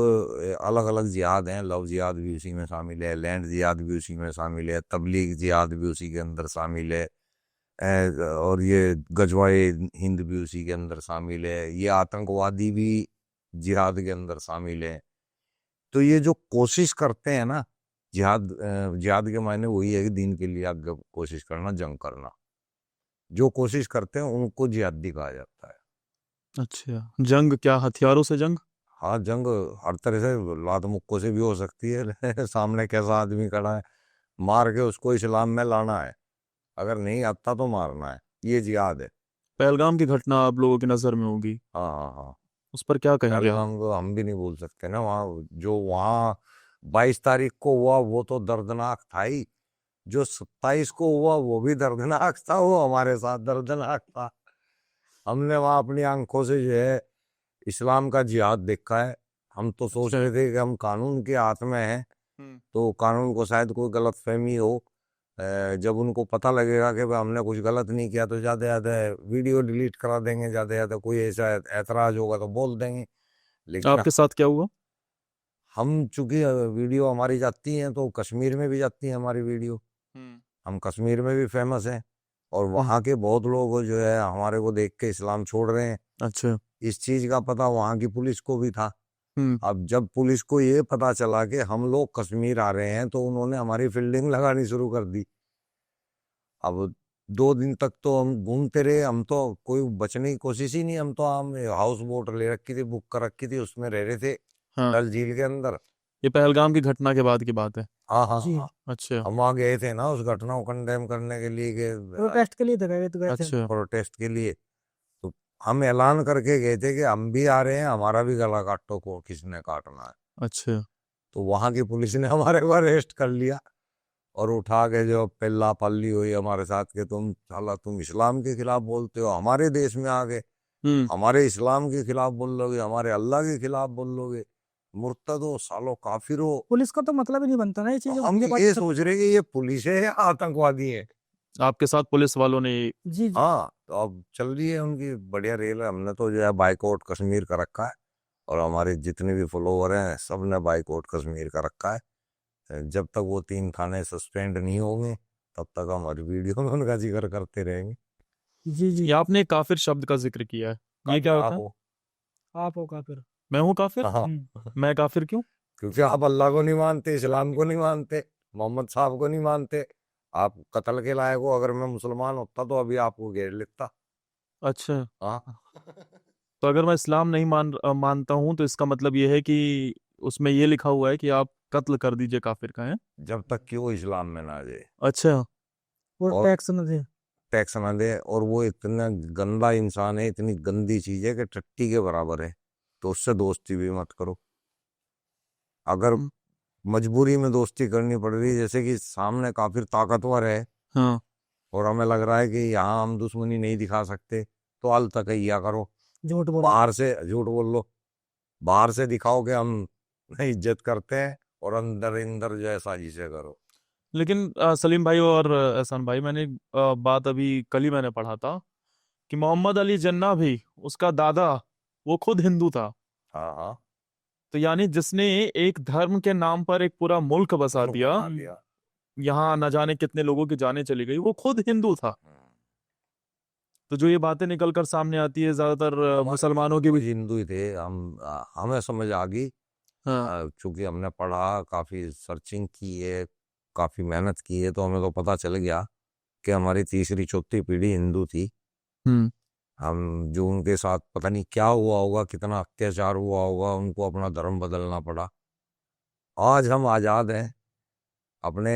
B: अलग अलग जिहाद हैं, लव जिहाद भी उसी में शामिल है, लैंड जिहाद भी उसी में शामिल है, तबलीग जिहाद भी उसी के अंदर शामिल है, और ये गजवाए हिंद भी उसी के अंदर शामिल है, ये आतंकवादी भी जिहाद के अंदर शामिल हैं। तो ये जो कोशिश करते हैं ना, जिहाद के मायने वही है कि दीन के लिए आगे कोशिश करना, जंग करना। जो कोशिश करते हैं उनको जिहादी कहा जाता है।
D: अच्छा, जंग क्या हथियारों से जंग?
B: हाँ, जंग हर तरह से, लात मुक्कों से भी हो सकती है सामने कैसा आदमी खड़ा है, मार के उसको इस्लाम में लाना है, अगर नहीं आता तो मारना है, ये जिहाद है।
D: पहलगाम की घटना आप लोगों की नजर में होगी,
B: हाँ हाँ हाँ।
D: उस पर क्या कहेंगे आप?
B: पहलगाम को हम भी नहीं भूल सकते ना, वहाँ 22 तारीख को हुआ वो तो दर्दनाक था ही, जो 27 को हुआ वो भी दर्दनाक था, वो हमारे साथ दर्दनाक था। हमने वहाँ अपनी आंखों से जो है इस्लाम का जिहाद देखा है। हम तो सोच रहे थे कि हम कानून के हाथ में हैं, तो कानून को शायद कोई गलत फहमी हो, जब उनको पता लगेगा कि भाई हमने कुछ गलत नहीं किया तो ज़्यादा ज़्यादा वीडियो डिलीट करा देंगे, ज़्यादा ज़्यादा कोई ऐसा ऐतराज़ होगा तो बोल देंगे। लेकिन
D: आपके साथ क्या हुआ?
B: हम चूंकि वीडियो हमारी जाती हैं तो कश्मीर में भी जाती है हमारी वीडियो, हम कश्मीर में भी फेमस हैं, और वहाँ के बहुत लोग जो है हमारे को देख के इस्लाम छोड़ रहे हैं।
D: अच्छा।
B: इस चीज़ का पता वहाँ की पुलिस को भी था।
D: हम्म।
B: अब जब पुलिस को ये पता चला कि हम लोग कश्मीर आ रहे हैं, तो उन्होंने हमारी फील्डिंग लगानी शुरू कर दी। अब 2 दिन तक तो हम घूमते रहे, हम तो कोई बचने की कोशिश ही नहीं, हम तो हम हाउस बोट ले रखी थी, बुक कर रखी थी, उसमें रह रहे थे
D: हाँ,
B: डल झील के अंदर।
D: ये पहलगाम की घटना के बाद की बात है।
B: हाँ हाँ
C: जी
B: हाँ।
D: अच्छा
B: हम वहाँ गए थे ना उस घटना को कंडेम करने के लिए, कि
C: प्रोटेस्ट के लिए तो गए थे।
D: अच्छा।
B: प्रोटेस्ट के लिए। तो हम ऐलान करके गए थे कि हम भी आ रहे हैं, हमारा भी गला काटो को किसने काटना है।
D: अच्छा।
B: तो वहाँ की पुलिस ने हमारे को अरेस्ट कर लिया और उठा के जो पल्ला पल्ली हुई हमारे साथ के, तुम इस्लाम के खिलाफ बोलते हो, हमारे देश में आके हमारे इस्लाम के खिलाफ बोल लोगे, हमारे अल्लाह के खिलाफ बोल लोगे, मुर्तद हो, सालो काफिर हो।
C: पुलिस का तो मतलब ही नहीं बनता ना ये चीज।
B: हम ये सोच रहे कि ये पुलिस है या आतंकवादी है।
D: आपके साथ पुलिस वालों ने?
C: जी जी।
B: हाँ, तो अब चल रही है उनकी बढ़िया रेल है। हमने तो जो है बाइकआउट कश्मीर का रखा है, और हमारे जितने भी फॉलोवर हैं सब ने बाइकआउट कश्मीर का रखा है। जब तक वो 3 थाने सस्पेंड नहीं होंगे तब तक हम हर वीडियो में उनका जिक्र करते रहेंगे।
C: जी जी।
D: ये आपने काफिर शब्द का जिक्र किया है, ये क्या होता है?
C: आप हो काफिर।
D: मैं हूँ काफिर?
B: हाँ,
D: मैं काफिर क्यों?
B: क्योंकि आप अल्लाह को नहीं मानते, इस्लाम को नहीं मानते, मोहम्मद साहब को नहीं मानते, आप कत्ल के लायक हो। अगर मैं मुसलमान होता तो अभी आपको घेर लेता।
D: अच्छा,
B: हाँ
D: तो अगर मैं इस्लाम नहीं मानता हूँ तो इसका मतलब ये है कि उसमें ये लिखा हुआ है कि आप कत्ल कर दीजिए काफिर का है?
B: जब तक कि वो इस्लाम में ना आ जाए
D: अच्छा।
C: और
B: और
C: टैक्स न दे।
B: टैक्स ना दे, और वो इतना गंदा इंसान है, इतनी गंदी चीज है कि टट्टी के बराबर है, तो उससे दोस्ती भी मत करो। अगर
D: हम्म,
B: मजबूरी में दोस्ती करनी पड़ रही है, जैसे कि सामने काफिर ताकतवर है
D: हाँ।
B: और हमें लग रहा है कि यहाँ हम दुश्मनी नहीं दिखा सकते, तो अल तकैया करो,
C: झूठ बोलो।
B: बाहर से झूठ बोल लो, बाहर से दिखाओ कि हम इज्जत करते हैं, और अंदर अंदर जो है साजिशें करो।
D: लेकिन सलीम भाई और एहसान भाई, मैंने बात अभी कल ही मैंने पढ़ा था कि मोहम्मद अली जिन्ना भी, उसका दादा, वो खुद हिंदू था।
B: हाँ हाँ,
D: तो यानी जिसने एक धर्म के नाम पर एक पूरा मुल्क बसा दिया,
B: बना दिया।
D: यहाँ न जाने कितने लोगों की जानें चली गई, वो खुद हिंदू था। तो जो ये बातें निकल कर सामने आती है ज्यादातर मुसलमानों की भी।
B: हिंदू ही थे हम, हमें समझ आ गई,
D: हाँ।
B: चूंकि हमने पढ़ा, काफी सर्चिंग की है, काफी मेहनत की है, तो हमें तो पता चल गया कि हमारी तीसरी चौथी पीढ़ी हिंदू थी।
D: हम्म।
B: हम जो उनके साथ पता नहीं क्या हुआ होगा, कितना अत्याचार हुआ होगा, उनको अपना धर्म बदलना पड़ा। आज हम आज़ाद हैं, अपने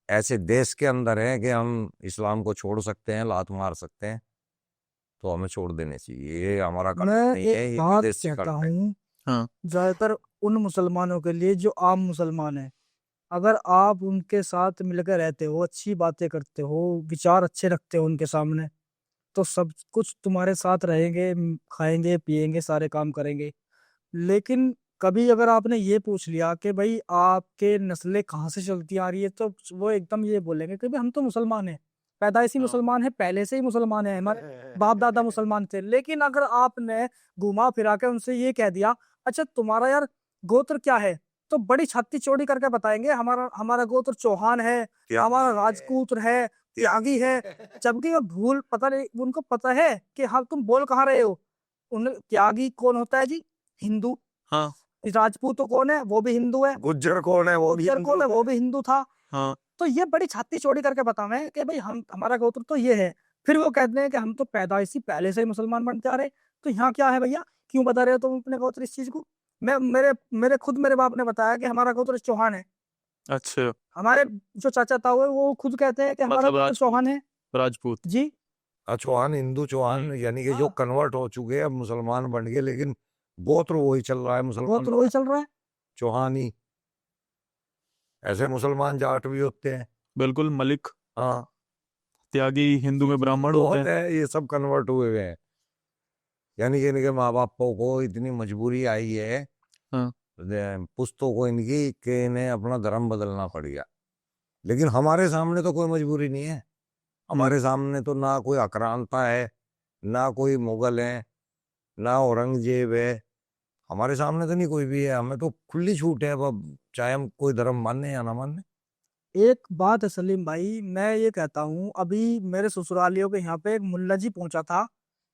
B: ऐसे देश के अंदर हैं कि हम इस्लाम को छोड़ सकते हैं, लात मार सकते हैं, तो हमें छोड़ देने चाहिए। ये हमारा कर्तव्य
C: मैं
B: नहीं है,
C: एक
B: ये
C: बात
B: विदेशी
C: कहता
B: कर्तव्य है।
C: हूँ
D: हाँ।
C: ज्यादातर उन मुसलमानों के लिए जो आम मुसलमान है, अगर आप उनके साथ मिलकर रहते हो, अच्छी बातें करते हो, विचार अच्छे रखते हो उनके सामने, तो सब कुछ तुम्हारे साथ रहेंगे, खाएंगे पिएंगे, सारे काम करेंगे। लेकिन कभी अगर आपने ये पूछ लिया कि भाई आपके नस्लें कहाँ से चलती आ रही है, तो वो एकदम ये बोलेंगे कि भाई हम तो मुसलमान हैं, पैदाइशी
D: हाँ।
C: मुसलमान है, पहले से ही मुसलमान है, हमारे बाप दादा मुसलमान थे। लेकिन अगर आपने घुमा फिरा के उनसे ये कह दिया, अच्छा तुम्हारा यार गोत्र क्या है, तो बड़ी छाती चौड़ी करके बताएंगे हमारा हमारा गोत्र चौहान है, हमारा राजपूत है, त्यागी है। जबकि वो भूल, पता नहीं उनको पता है कि हाँ तुम बोल कहाँ रहे हो। उन त्यागी कौन होता है जी? हिंदू,
D: हाँ
C: राजपूत तो कौन है, वो भी हिंदू है,
B: गुज्जर कौन है, वो भी
C: गुज्जर कौन है, वो भी हिंदू था।
D: हाँ
C: तो ये बड़ी छाती चौड़ी करके बतावे कि भाई हम हमारा गोत्र तो ये है, फिर वो कहते हैं कि हम तो पैदाइशी पहले से ही मुसलमान बनते आ रहे। तो यहाँ क्या है भैया, क्यों बता रहे हो तुम अपने गोत्र इस चीज को? मैं मेरे बाप ने बताया कि हमारा गोत्र चौहान है।
D: अच्छा,
C: हमारे जो चाचा ताऊ है वो खुद कहते हैं कि हमारा
D: मतलब
C: गोत्र
D: राजपूत।
C: चौहान है
D: राजपूत।
C: जी।
B: चौहान, हिंदू चौहान, यानी कि जो
C: हाँ।
B: कन्वर्ट हो चुके हैं, अब मुसलमान बन गए, लेकिन गोत्र वही चल रहा है, मुसलमान
C: गोत्र वही चल रहा है।
B: चौहान ही। ऐसे मुसलमान जाट भी होते हैं।
D: बिल्कुल, मलिक,
B: हाँ,
D: त्यागी, हिंदू में ब्राह्मण होते
B: बहुत
D: हैं।
B: है, ये सब कन्वर्ट हुए हुए हैं। यानी कि इनके माँ बापों को इतनी मजबूरी आई है,
D: हाँ
B: पुश्तों को इनकी, कि इन्हें अपना धर्म बदलना पड़ गया। लेकिन हमारे सामने तो कोई मजबूरी नहीं है। हमारे सामने तो ना कोई आक्रांता है, ना कोई मुगल है, ना औरंगजेब है। हमारे सामने तो नहीं कोई भी है, हमें तो खुली छूट है, अब चाहे हम कोई धर्म माने या ना माने।
C: एक बात है सलीम भाई, मैं ये कहता हूँ, अभी मेरे ससुरालियों के यहाँ पे एक मुल्ला जी पहुंचा था,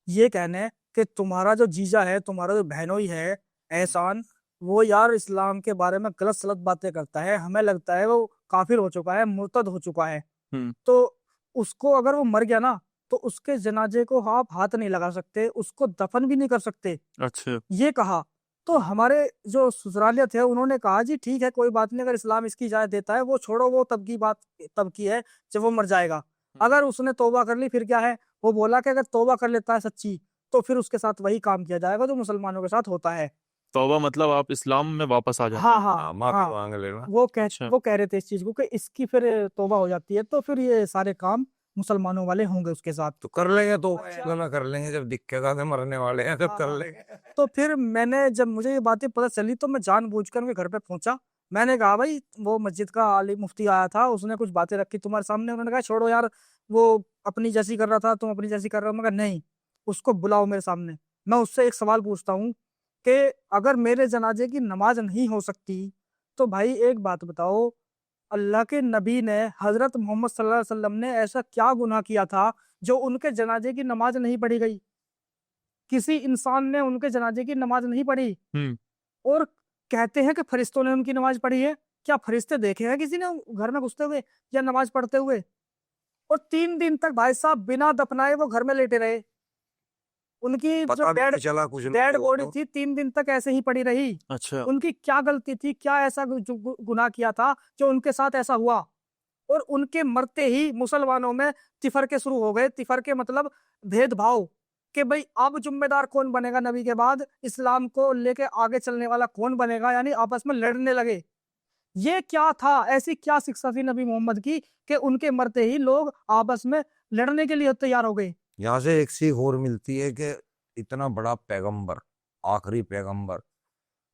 C: ये कहने कि तुम्हारा जो जीजा है, तुम्हारा जो बहनोई है एहसान, वो यार इस्लाम के बारे में गलत सलत बातें करता है, हमें लगता है वो काफिर हो चुका है, मुर्तद हो चुका है।
D: हम्म।
C: तो उसको अगर वो मर गया ना, तो उसके जनाजे को आप हाथ नहीं लगा सकते, उसको दफन भी नहीं कर सकते,
D: अच्छा।
C: ये कहा। तो हमारे जो ससुरालिया थे उन्होंने कहा जी ठीक है, कोई बात नहीं, अगर इस्लाम इसकी इजाजत देता है, वो छोड़ो, वो तब की बात तब की है जब वो मर जाएगा। अगर उसने तौबा कर ली फिर क्या है, वो बोला कि अगर तौबा कर लेता है सच्ची, तो फिर उसके साथ वही काम किया जाएगा जो मुसलमानों के साथ होता है।
D: तौबा मतलब आप इस्लाम में वापस आ जाते
C: हाँ
D: हैं।
C: हाँ
B: माफी
C: हाँ,
B: मांग लेना।
D: अच्छा।
C: वो कह रहे थे इस चीज को कि इसकी फिर तौबा हो जाती है, तो फिर ये सारे काम मुसलमानों वाले होंगे उसके साथ।
B: तो कर लेंगे, तो
C: अच्छा।
B: ना कर लेंगे, जब दिक्केगा कि मरने वाले हैं तब कर
C: हाँ।
B: लेंगे।
C: तो फिर मैंने, जब मुझे ये बातें पता चली, तो मैं जानबूझकर उनके घर पे पहुंचा। मैंने कहा भाई, वो मस्जिद का आलिम मुफ्ती आया था, उसने कुछ बातें रखी तुम्हारे सामने। उन्होंने कहा छोड़ो यार, वो अपनी जैसी कर रहा था, तुम अपनी जैसी कर रहे हो। मैं कहा नहीं, उसको बुलाओ मेरे सामने, मैं उससे एक सवाल पूछता हूँ कि अगर मेरे जनाजे की नमाज नहीं हो सकती, तो भाई एक बात बताओ, अल्लाह के नबी ने, हजरत मोहम्मद सल्लल्लाहु अलैहि वसल्लम ने ऐसा क्या गुनाह किया था जो उनके जनाजे की नमाज नहीं पढ़ी गई? किसी इंसान ने उनके जनाजे की नमाज नहीं पढ़ी,
D: हम्म।
C: और कहते हैं कि फरिश्तों ने उनकी नमाज पढ़ी है। क्या फरिश्ते देखे हैं किसी ने घर में घुसते हुए या नमाज पढ़ते हुए? और 3 दिन तक भाई साहब बिना दफनाए वो घर में लेटे रहे। उनकी जो
B: पता भी
C: डेड
B: नहीं चला कुछ
C: डेड
B: लोगों
C: बॉडी
B: को।
C: थी, 3 दिन तक ऐसे ही पड़ी रही।
D: अच्छा।
C: उनकी क्या गलती थी, क्या ऐसा गुनाह किया था जो उनके साथ ऐसा हुआ? और उनके मरते ही मुसलमानों में तिफरके शुरू हो गए। तिफरके मतलब भेदभाव, कि भाई अब जिम्मेदार कौन बनेगा नबी के बाद, इस्लाम को लेके आगे चलने वाला कौन बनेगा, यानी आपस में लड़ने लगे। ये क्या था, ऐसी क्या शिक्षा थी नबी मोहम्मद की कि उनके मरते ही लोग आपस में लड़ने के लिए तैयार हो गए?
B: यहाँ से एक सीख और मिलती है कि इतना बड़ा पैगंबर, आखिरी पैगंबर,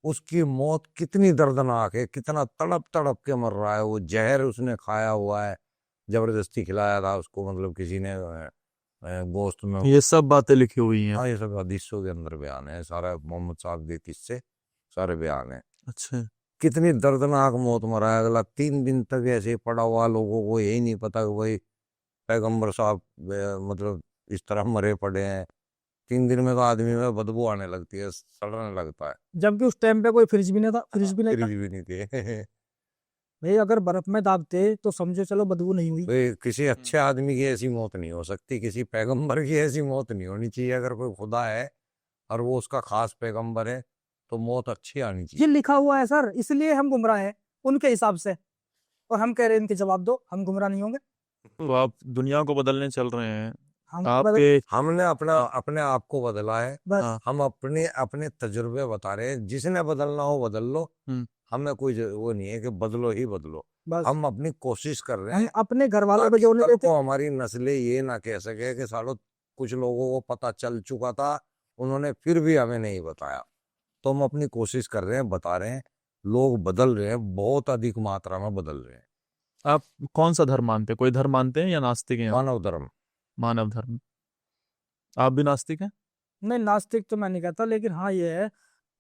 B: उसकी मौत कितनी दर्दनाक है, कितना तड़प तड़प के मर रहा है। वो जहर उसने खाया हुआ है, जबरदस्ती खिलाया था उसको, मतलब किसी ने गोश्त में।
D: ये सब बातें लिखी हुई हैं।
B: हाँ, ये सब हदीसों के अंदर बयान है, सारा मोहम्मद साहब के किस्से सारे बयान है।
D: अच्छा।
B: कितनी दर्दनाक मौत मरा है अगला, 3 दिन तक ऐसे ही पड़ा हुआ, लोगों को यही नहीं पता कि भाई पैगंबर साहब मतलब इस तरह मरे पड़े हैं। 3 दिन में तो आदमी में बदबू आने लगती है, सड़ने लगता है।
C: जबकि उस टाइम पे कोई फ्रिज भी नहीं था, फ्रिज भी नहीं था।
B: फ्रिज भी नहीं थे।
C: भाई अगर बर्फ में दाबते तो समझो चलो बदबू नहीं हुई।
B: भाई किसी अच्छे आदमी की ऐसी मौत नहीं हो सकती, किसी पैगंबर की ऐसी मौत नहीं होनी चाहिए। अगर कोई खुदा है और वो उसका खास पैगंबर है, तो मौत अच्छी आनी
C: ये
B: चाहिए।
C: लिखा हुआ है सर, इसलिए हम गुमराह हैं उनके हिसाब से, और हम कह रहे हैं इनके जवाब दो, हम गुमराह नहीं होंगे।
D: तो आप दुनिया को बदलने चल रहे हैं।
C: हम
D: आपके
B: हमने अपने आप को बदला है।
C: बस
D: हाँ।
B: हम अपने तजुर्बे बता रहे हैं, जिसने बदलना हो बदल लो।
D: हम्म।
B: हमें कोई वो नहीं है कि बदलो ही बदलो।
C: बस
B: हम अपनी कोशिश कर रहे
C: हम
B: हैं
C: अपने घर वालों पे
B: ताकि
C: जोड़ने
B: कल
C: देते।
B: को हमारी नस्लें ये ना कह सके कि सालों कुछ लोगों को पता चल चुका था, उन्होंने फिर भी हमें नहीं बताया। तो हम अपनी कोशिश कर रहे हैं, बता रहे हैं। लोग बदल रहे हैं, बहुत अधिक मात्रा में बदल रहे हैं।
D: आप कौन सा धर्म मानते हैं? कोई धर्म मानते हैं या नास्तिक हैं आप?
B: मानव धर्म।
D: मानव धर्म। आप भी नास्तिक हैं?
C: नहीं, नास्तिक तो मैं नहीं कहता, लेकिन हाँ ये है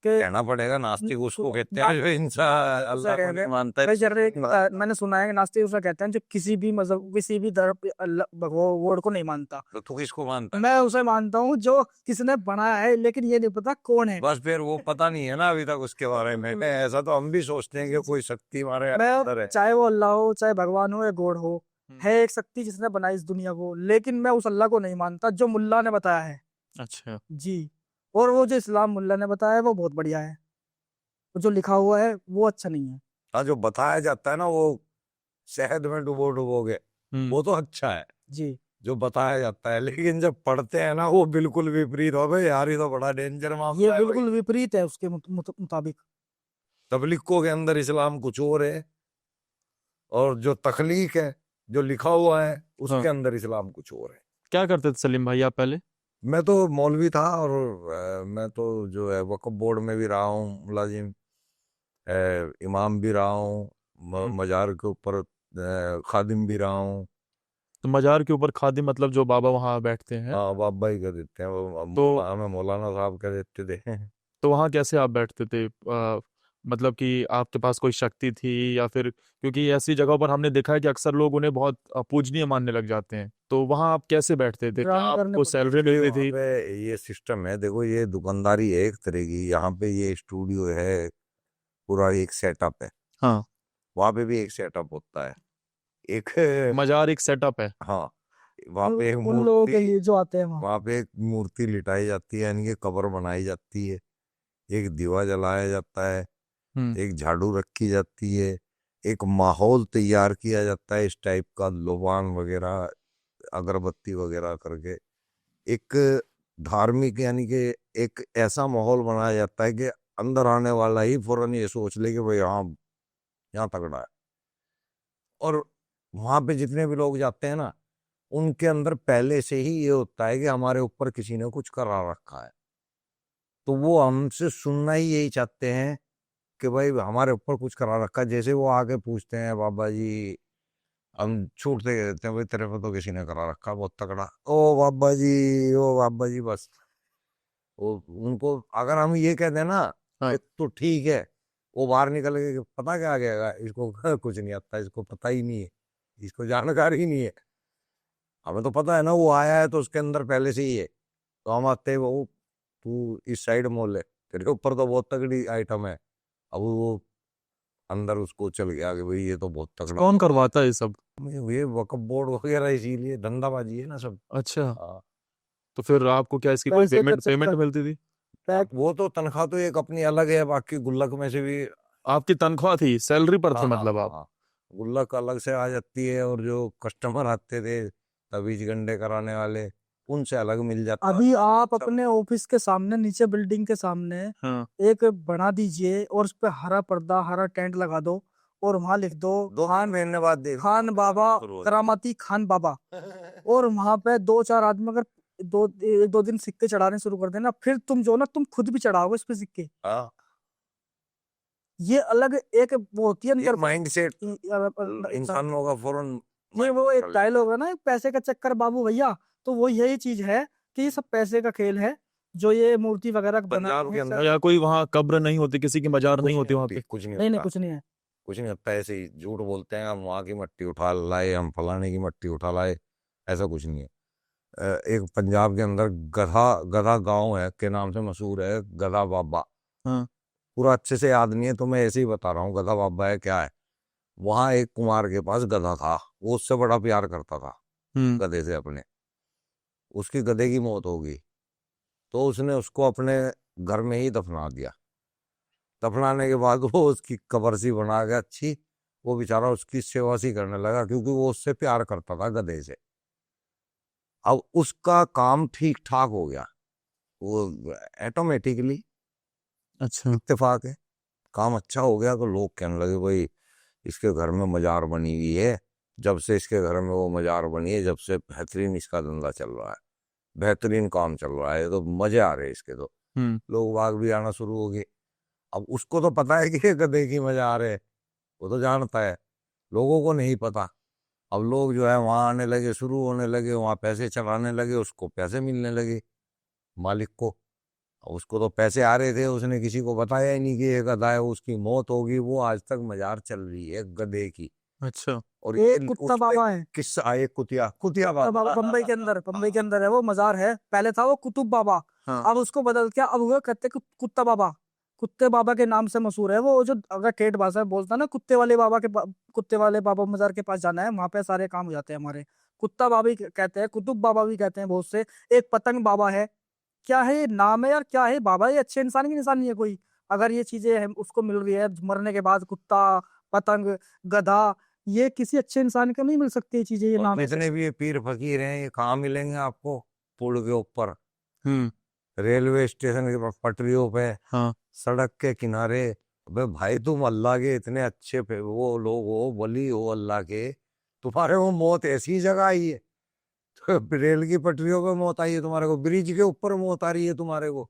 C: कि
B: कहना पड़ेगा नास्तिक उसको कहते हैं जो इंसान
C: उसे
B: अल्लाह को
C: कहते
B: नहीं
C: हैं।
B: मानता है।
C: भाई मैंने सुना है कि नास्तिक उसे कहते हैं जो किसी भी मजहब किसी भी धर्म गॉड को नहीं मानता।
B: तो तू किसको मानता है?
C: मैं उसे मानता हूँ जो किसने बनाया है, लेकिन ये नहीं पता कौन है।
B: बस फिर वो पता नहीं है ना अभी तक उसके बारे में। ऐसा तो हम भी सोचते हैं कि कोई शक्ति हमारे अंदर
C: मैं
B: है।
C: चाहे वो अल्लाह हो, चाहे भगवान हो या गॉड हो,
D: हम्म।
C: है एक शक्ति जिसने बनाई इस दुनिया को, लेकिन मैं उस अल्लाह को नहीं मानता जो मुल्ला ने बताया है।
D: अच्छा।
C: जी। और वो जो इस्लाम मुल्ला ने बताया है वो बहुत बढ़िया है, जो लिखा हुआ है वो अच्छा नहीं है।
B: हाँ, जो बताया जाता है ना वो शहद में डुबो डुबोगे, वो तो अच्छा है
C: जी।
B: जो बताया जाता है, लेकिन जब पढ़ते हैं ना वो बिल्कुल विपरीत हो गए यार। ये तो बड़ा डेंजर
C: ये
B: मामला है भाई।
C: बिल्कुल विपरीत है उसके मुताबिक।
B: तबलीगों के अंदर इस्लाम कुछ और है, और जो तखलीक है, जो लिखा हुआ है, उसके
D: हाँ।
B: अंदर इस्लाम कुछ और है।
D: क्या करते थे सलीम भाई आप पहले?
B: मैं तो मौलवी था, और मैं तो जो है वक्फ बोर्ड में भी रहा हूँ मुलाजिम, इमाम भी रहा हूँ, मजार के ऊपर खादिम भी रहा हूँ।
D: तो मजार के ऊपर खादिम मतलब जो बाबा वहाँ बैठते हैं?
B: हाँ, बाबा ही कह देते हैं वो,
D: तो
B: हमें मौलाना साहब कह देते थे।
D: तो वहाँ कैसे आप बैठते थे? मतलब कि आपके पास कोई शक्ति थी या फिर, क्योंकि ऐसी जगहों पर हमने देखा है कि अक्सर लोग उन्हें बहुत पूजनीय मानने लग जाते हैं, तो वहाँ आप कैसे बैठते थे? क्या
C: ड्रामे करने
D: आपको
C: पड़ते
D: सैलरी
B: ये
D: मिलती
B: वहाँ
D: थी?
B: पे ये सिस्टम है, देखो ये दुकानदारी है एक तरह की। यहाँ पे ये स्टूडियो है, पूरा एक सेटअप है।
D: हाँ।
B: वहाँ पे भी एक सेटअप होता है, एक
D: मजार एक सेटअप है।
B: हाँ, वहाँ पे एक
C: उन लोगों के
B: मूर्ति,
C: लिए जो आते हैं वहाँ।
B: वहाँ पे एक मूर्ति लिटाई जाती है, यानी कि कब्र बनाई जाती है, एक दिवा जलाया जाता है,
D: हम्म।
B: एक झाड़ू रखी जाती है, एक माहौल तैयार किया जाता है इस टाइप का, लोबान वगैरह अगरबत्ती वगैरह करके। एक धार्मिक यानी कि एक ऐसा माहौल बनाया जाता है कि अंदर आने वाला ही फौरन ये सोच ले कि भाई यहाँ यहाँ तगड़ा है। और वहाँ पे जितने भी लोग जाते हैं ना, उनके अंदर पहले से ही ये होता है कि हमारे ऊपर किसी ने कुछ करा रखा है, तो वो हमसे सुनना ही यही चाहते हैं कि भाई हमारे ऊपर कुछ करा रखा है। जैसे वो आके पूछते हैं बाबा जी, हम छूटते कहते हैं भाई तेरे पे तो किसी ने करा रखा बहुत तगड़ा, ओ बाबा जी, ओ बाबा जी, बस। वो उनको अगर हम ये कह दें ना
D: हाँ।
B: कि तो ठीक है, वो बाहर निकल के पता क्या आ गया, इसको कुछ नहीं आता, इसको पता ही नहीं है, इसको जानकारी ही नहीं है। हमें तो पता है ना वो आया है तो उसके अंदर पहले से ही है, तो हम आते हैं वो तू इस साइड मोड़ ले, तेरे ऊपर तो बहुत तगड़ी आइटम है। अब वो अंदर उसको चल गया कि भाई ये तो बहुत तगड़ा।
D: कौन करवाता है ये सब?
B: ये वक्फ बोर्ड वगैरह, इसीलिए धंधाबाजी है ना सब।
D: अच्छा।
B: हाँ।
D: तो फिर आपको क्या इसकी कोई
C: पैसे का
D: पेमेंट पेमेंट
C: चक्कर।
D: मिलती थी?
B: वो तो तनख्वाह तो एक अपनी अलग है, बाकी गुल्लक में से भी।
D: आपकी तनख्वाह थी, सैलरी पर थे
B: हाँ, हाँ,
D: मतलब
B: हाँ,
D: आप?
B: हाँ। गुल्लक अलग से आ जाती है, और जो कस्टमर आते थे तबीज गंडे कराने वाले, उनसे अलग मिल जाता है।
C: अभी आप
B: सब
C: अपने ऑफिस के सामने, नीचे बिल्डिंग के सामने
D: हाँ।
C: एक बना दीजिए और उस पे हरा पर्दा, हरा टेंट लगा दो, और वहां लिख दो
B: 2 महीने बाद देख
C: खान बाबा,
B: शुरू हो
C: करामाती खान बाबा। और वहां पे 2-4 आदमी अगर 1-2 दिन सिक्के चढ़ाने शुरू कर देना, फिर तुम जो ना तुम खुद भी चढ़ाओगे इस पे सिक्के।
B: हाँ,
C: ये अलग एक वो होती है अंदर
B: माइंड सेट
C: इंसान।
B: इंसानों का फौरन।
C: ये वो एक डायलॉग है ना, पैसे का चक्कर बाबू भैया, तो वो यही चीज है कि ये सब पैसे का खेल है, जो ये मूर्ति वगैरह
B: पंजाब के
C: बनाते हैं।
B: अंदर
D: या कोई वहाँ कब्र नहीं होती, किसी की मजार
B: कुछ
D: नहीं होती वहाँ पे?
B: कुछ नहीं
C: नहीं नहीं,
B: होता,
C: कुछ नहीं है।
B: कुछ नहीं होता। ऐसे ही झूठ बोलते हैं, हम वहाँ की मट्टी उठा लाए, हम फलाने की मट्टी उठा लाए, ऐसा कुछ नहीं है। एक पंजाब के अंदर गधा गधा गांव है के नाम से मशहूर है, गधा बाबा।
D: हाँ।
B: पूरा अच्छे से याद नहीं है तो मैं ऐसे ही बता रहा हूँ गधा बाबा है क्या है। वहां एक कुमार के पास गधा था, वो उससे बड़ा प्यार करता था
D: हम्म।
B: गधे से अपने। उसकी गधे की मौत हो गई, तो उसने उसको अपने घर में ही दफना दिया। दफनाने के बाद वो उसकी कब्र सी बना के अच्छी, वो बेचारा उसकी सेवा सी करने लगा, क्योंकि वो उससे प्यार करता था गधे से। अब उसका काम ठीक ठाक हो गया, वो ऑटोमेटिकली,
D: अच्छा।
B: इत्तेफाक है, काम अच्छा हो गया। तो लोग कहने लगे भाई इसके घर में मजार बनी हुई है, जब से इसके घर में वो मजार बनी है जब से बेहतरीन इसका धंधा चल रहा है, बेहतरीन काम चल रहा है, तो मजे आ रहे हैं इसके। तो
D: हम्म।
B: लोग बाग भी आना शुरू हो गए। अब उसको तो पता है कि ये गधे की मजार है, वो तो जानता है, लोगों को नहीं पता। अब लोग जो है वहां आने लगे, शुरू होने लगे, वहां पैसे चढ़ाने लगे, उसको पैसे मिलने लगे, मालिक को। उसको तो पैसे आ रहे थे, उसने किसी को बताया ही नहीं कि एक गधा है, उसकी मौत होगी। वो आज तक मजार चल रही है गधे की।
D: अच्छा।
B: और
C: एक कुत्ता बाबा है,
B: किस्सा, एक कुतिया
C: कुत्ता बाबा
B: बाबा।
C: बम्बई के अंदर है वो मजार है। पहले था वो कुतुब बाबा,
D: हाँ।
C: अब उसको बदल के अब वो कहते हैं कुत्ता बाबा। कुत्ते बाबा के नाम से मशहूर है वो। जो अगर ठेठ भाषा में बोलता है ना, कुत्ते वाले बाबा मजार के पास जाना है, वहां पे सारे काम हो जाते हैं हमारे। कुत्ता बाबा भी कहते हैं, कुतुब बाबा भी कहते हैं बहुत से। एक पतंग बाबा है। क्या है ये नाम है यार, क्या है बाबा? ये अच्छे इंसान की निशानी है कोई? अगर ये चीजें उसको मिल रही है मरने के बाद, कुत्ता, पतंग, गधा, ये किसी अच्छे इंसान को नहीं मिल सकती ये चीजें, ये
B: और
C: नाम।
B: जितने भी ये पीर फकीर हैं, ये कहाँ मिलेंगे आपको? पुल के ऊपर,
D: हम्म।
B: रेलवे स्टेशन के पटरियों पे,
D: हाँ।
B: सड़क के किनारे। अबे भाई, तुम अल्लाह के इतने अच्छे वो लोग हो, वली हो अल्लाह के, तुम्हारे को मौत ऐसी जगह आई है? तो रेल की पटरियों पे मौत आई है तुम्हारे को, ब्रिज के ऊपर मौत आ रही है तुम्हारे को।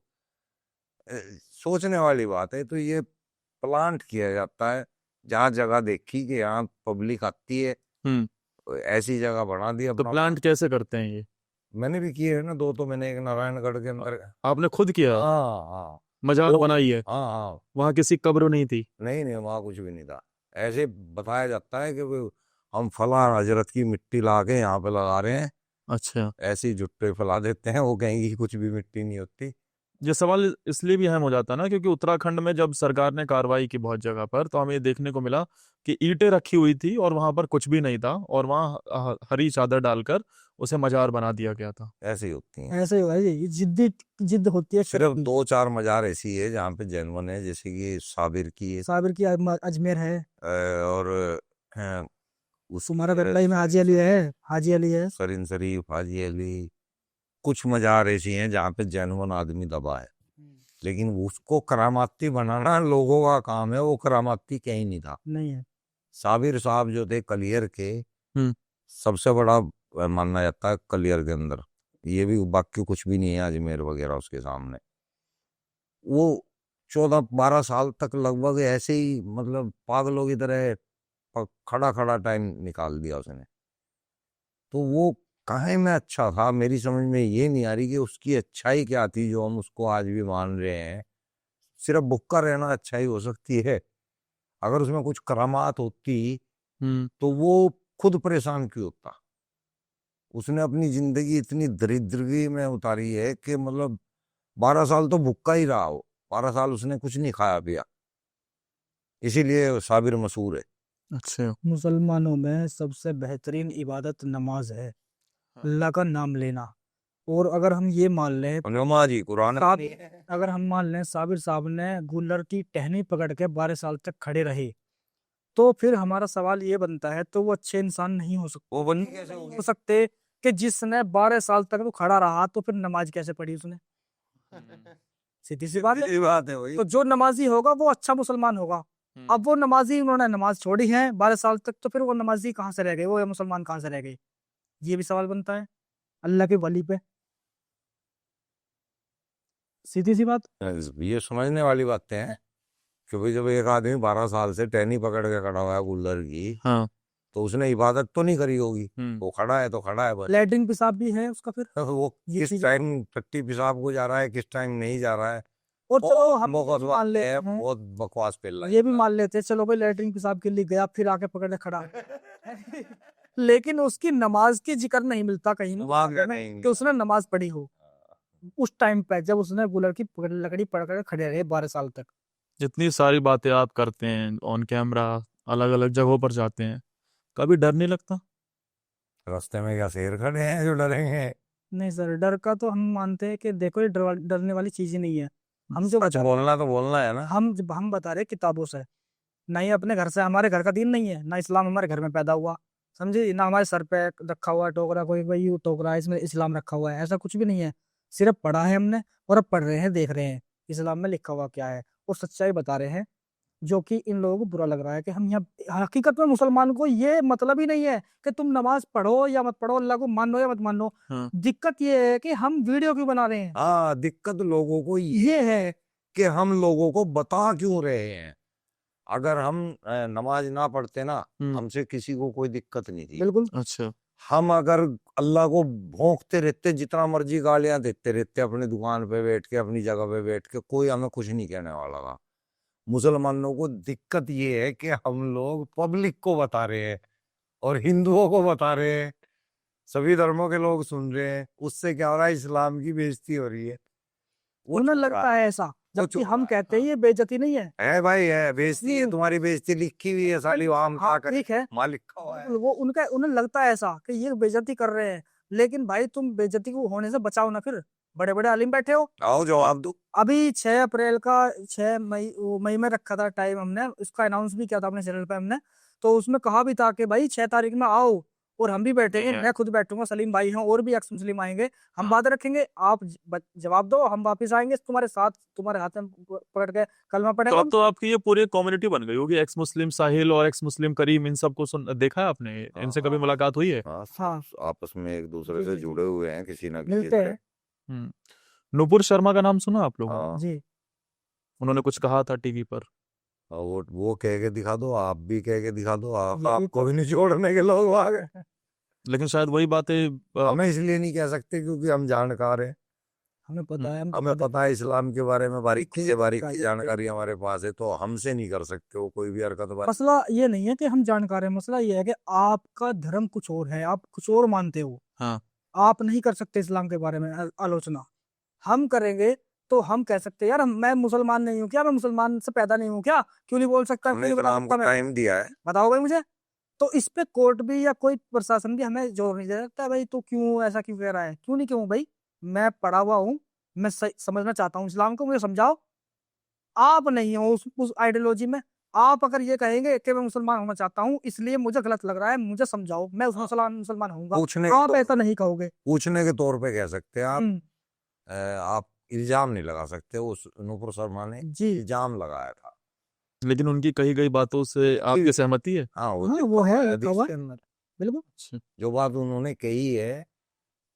B: सोचने वाली बात है। तो ये प्लांट किया जाता है, जहाँ जगह देखी कि यहाँ पब्लिक आती है,
D: हम्म।
B: तो ऐसी जगह बना दी
D: तो
B: अपना।
D: प्लांट कैसे करते हैं ये?
B: मैंने भी किए है ना, दो तो मैंने, एक नारायणगढ़ के अंदर।
D: आपने खुद किया?
B: हाँ हाँ।
D: मजार
B: वो,
D: बनाई है?
B: हाँ हाँ।
D: वहां किसी कब्र नहीं थी?
B: नहीं नहीं, वहाँ कुछ भी नहीं था। ऐसे बताया जाता है कि हम फला हजरत की मिट्टी ला के यहाँ पे लगा रहे हैं,
D: अच्छा।
B: ऐसे ही जुट्टे फैला देते हैं, वो कहेंगे कि कुछ भी मिट्टी नहीं होती।
D: ये सवाल इसलिए भी अहम हो जाता है ना, क्योंकि उत्तराखंड में जब सरकार ने कार्रवाई की बहुत जगह पर, तो हमें ये देखने को मिला कि ईंटें रखी हुई थी और वहां पर कुछ भी नहीं था, और वहां हरी चादर डालकर उसे मजार बना दिया गया था।
B: ऐसे ही होती हैं।
C: ऐसे ही होगा जी, जिद होती है
B: सिर्फ
C: शक्ति।
B: 2-4 मजार ऐसी है जहाँ पे जैनवन है, जैसे कि साबिर की है,
C: साबिर की अजमेर है,
B: और
C: तुम्हारा बेल्लाई में हाजी अली है, हाजी अली है।
B: सरिन शरीफ, हाजी अली। कुछ मजार ऐसी हैं जहाँ पे जैनवन आदमी दबा है, लेकिन उसको करामाती बनाना लोगों का काम है। वो करामाती कहीं नहीं था।
C: नहीं है।
B: साबिर साहब जो थे कलियर के,
D: हम्म।
B: सबसे बड़ा माना जाता है कलियर के अंदर। ये भी, बाकी कुछ भी नहीं है अजमेर वगैरह उसके सामने। वो 14-12 साल तक लगभग ऐसे ही, मतलब पागलों की तरह खड़ा खड़ा टाइम निकाल दिया उसने। तो वो काहे में अच्छा था, मेरी समझ में ये नहीं आ रही कि उसकी अच्छाई क्या थी जो हम उसको आज भी मान रहे हैं। सिर्फ भुक्का रहना अच्छाई हो सकती है। अगर उसमें कुछ करामात होती
D: हम्म।
B: तो वो खुद परेशान क्यों होता? उसने अपनी जिंदगी इतनी दरिद्रगी में उतारी है कि मतलब 12 साल तो भुक्का ही रहा हो। 12 साल उसने कुछ नहीं खाया पिया, इसीलिए साबिर मशहूर है।
D: अच्छा।
C: मुसलमानों में सबसे बेहतरीन इबादत नमाज है, अल्लाह का नाम लेना। और अगर हम ये मान लें,
B: नमाज ही कुरान में नहीं है।
C: अगर हम मान लें साबिर साहब ने गूलर की टहनी पकड़ के 12 साल तक खड़े रहे, तो फिर हमारा सवाल ये बनता है, तो वो अच्छे इंसान नहीं हो सकते?
B: वो बनी कैसे होगी?
C: हो सकते कि जिसने 12 साल तक वो खड़ा रहा, तो फिर नमाज कैसे पढ़ी उसने? सीधी सी बात है।
B: ये बात है वही।
C: तो जो नमाजी होगा वो अच्छा मुसलमान होगा। अब वो नमाजी, उन्होंने नमाज छोड़ी है 12 साल तक, तो फिर वो नमाजी कहाँ से रह गए, वो या मुसलमान कहाँ से रह गए? ये भी सवाल बनता है अल्लाह के वली पे। सीधी सी बात।
B: ये समझने वाली बातें हैं कि भाई, जब एक आदमी 12 साल से टहनी पकड़ के खड़ा हुआ है गुल्लर की,
D: हाँ।
B: तो उसने इबादत तो नहीं करी होगी। वो खड़ा है तो खड़ा है बस।
C: लैट्रिन पेशाब भी है उसका फिर।
B: वो
C: ये
B: किस
C: चीज-
B: टाइम टट्टी पेशाब को जा रहा है, किस टाइम नहीं जा रहा है,
C: और चलो हम
B: बहुत
C: ये भी मान लेते हैं,
B: बहुत बकवास फैल रहा है।
C: ये भी मान लेते हैं, चलो भाई लैट्रिन पेशाब के लिए गया, फिर आके पकड़ के खड़ा लेकिन उसकी नमाज की जिक्र नहीं मिलता कहीं कि उसने नमाज पढ़ी हो उस टाइम पे, जब उसने गुलर की लकड़ी पकड़ खड़े रहे 12 साल तक।
D: जितनी सारी बातें आप करते हैं ऑन कैमरा, अलग अलग जगहों पर जाते हैं, कभी डर नहीं लगता?
B: रास्ते में क्या शेर खड़े हैं जो डरेंगे?
C: नहीं सर, डर का तो हम मानते हैं कि देखो ये डरने वाली चीज ही नहीं है। हम जो
B: सच बोलना तो बोलना है ना।
C: हम बता रहे किताबों से, नहीं अपने घर से। हमारे घर का दीन नहीं है ना, इस्लाम हमारे घर में पैदा हुआ, समझे ना। हमारे सर पे रखा हुआ टोकरा, कोई कोई यूं टोकरा है इसमें इस्लाम रखा हुआ है, ऐसा कुछ भी नहीं है। सिर्फ पढ़ा है हमने, और अब पढ़ रहे हैं, देख रहे हैं इस्लाम में लिखा हुआ क्या है, और सच्चाई बता रहे हैं। जो कि इन लोगों को बुरा लग रहा है कि हम यहाँ, हकीकत में मुसलमान को ये मतलब ही नहीं है कि तुम नमाज पढ़ो या मत पढ़ो, अल्लाह को मानो या मत मानो।
D: हाँ।
C: दिक्कत ये है कि हम वीडियो क्यों बना रहे हैं।
B: हाँ, दिक्कत लोगों को ये है कि हम लोगों को बता क्यों रहे हैं। अगर हम नमाज ना पढ़ते ना, हमसे किसी को कोई दिक्कत नहीं थी।
C: बिल्कुल।
D: अच्छा।
B: हम अगर अल्लाह को भोंकते रहते, जितना मर्जी गालियां देते रहते, अपनी दुकान पे बैठ के, अपनी जगह पे बैठ के, कोई हमें कुछ नहीं कहने वाला था। मुसलमानों को दिक्कत ये है कि हम लोग पब्लिक को बता रहे हैं और हिंदुओं को बता रहे हैं, सभी धर्मों के लोग सुन रहे हैं, उससे क्या हो रहा है, इस्लाम की बेइज्जती हो रही है। वो
C: उन्हें
B: चुप रहा
C: लगता है ऐसा,
B: वो
C: जबकि
B: चुप
C: हम
B: रहा
C: कहते हैं
B: हाँ।
C: ये बेइज्जती नहीं है।
B: है भाई, है बेइज्जती है,
C: नहीं,
B: तुम्हारी बेइज्जती लिखी हुई है साली, वहां हम क्या
C: हाँ
B: करें,
C: ठीक है,
B: वहां लिखा हुआ है।
C: बिल्कुल, वो उनका उन्हें लगता है ऐसा कि ये बेइज्जती कर रहे हैं, लेकिन भाई तुम बेइज्जती को होने से बचाओ ना, फिर बड़े बड़े आलिम बैठे हो।
B: आओ जवाब दो।
C: अभी 6 अप्रैल का 6 मई में रखा था टाइम, हमने इसका अनाउंस भी किया था अपने चैनल पे हमने, तो उसमें कहा भी था कि भाई 6 तारीख में आओ और हम भी बैठेंगे, मैं खुद बैठूंगा, सलीम भाई हैं और भी एक्स मुस्लिम आएंगे, हम बात रखेंगे, आप जवाब दो, हम वापस आएंगे तुम्हारे साथ, तुम्हारे हाथ में पकड़ के कलमा
D: तो
C: पड़ेगा।
D: अब तो आपकी ये पूरी कम्युनिटी बन गई होगी, एक्स मुस्लिम साहिल और एक्स मुस्लिम करीम, इन सबको सुन देखा है आपने, इनसे कभी मुलाकात हुई है?
B: हाँ,
C: हाँ।
B: आपस में एक दूसरे
C: जी,
B: से
C: जी,
B: जुड़े हुए हैं किसी ना किसी
C: मिलते
B: से।
C: हैं।
D: हम्म। नुपुर शर्मा का नाम सुना आप लोगों ने?
B: हाँ,
C: जी,
D: उन्होंने कुछ कहा था टीवी पर।
B: और वो कह के दिखा दो, आप भी कह के दिखा दो,
C: यही
B: आपको भी नहीं छोड़ने के लोग आ गए।
D: लेकिन शायद वही बातें
B: हमें इसलिए नहीं कह सकते क्योंकि हम जानकार हैं,
C: हमें पता है, हम
B: हमें पता है इस्लाम के बारे में बारीकी से बारीकी
C: चाहिए।
B: जानकारी हमारे पास है, तो हमसे नहीं कर सकते वो कोई भी हरकत बात।
C: मसला ये नहीं है कि हम जानकार हैं, मसला ये है कि आपका धर्म कुछ और है, आप कुछ और मानते हो,
D: हाँ।
C: आप नहीं कर सकते इस्लाम के बारे में आलोचना, हम करेंगे तो हम कह सकते हैं यार मैं मुसलमान नहीं हूँ क्या, मैं मुसलमान से पैदा नहीं हूँ क्या, क्यों नहीं बोल सकता, क्यों
B: हमने
C: नहीं बता
B: इस्लाम को
C: सकता मैं,
B: टाइम दिया है।
C: बताओ भाई मुझे। तो इस पे कोर्ट भी या कोई प्रशासन भी हमें जोर नहीं दे सकता भाई, तो क्यों ऐसा क्यों कह रहा है, क्यों नहीं, क्यों भाई, मैं पढ़ा हुआ हूँ, मैं समझना चाहता हूँ इस्लाम को, मुझे समझाओ। आप नहीं हो उस आइडियोलॉजी में, आप अगर ये कहेंगे कि मैं मुसलमान होना चाहता हूँ इसलिए मुझे गलत लग रहा है, मुझे समझाओ, मैं उस मुसलमान होऊंगा,
B: पूछने
C: आप ऐसा नहीं कहोगे।
B: पूछने के तौर पे कह सकते हैं आप।
C: हम्म,
B: आप इल्जाम नहीं लगा सकते। उस नुपुर शर्मा ने
C: जी
B: इल्जाम लगाया था।
D: लेकिन उनकी कही गई बातों से आपकी सहमति है?
B: हाँ, वो
C: हाँ,
B: लिखा
C: वो है,
B: हुआ है
C: लिखा
B: हदीस
C: हुआ
B: के
C: है,
B: अंदर।
C: बिल्कुल।
D: अच्छा।
B: जो बात उन्होंने कही है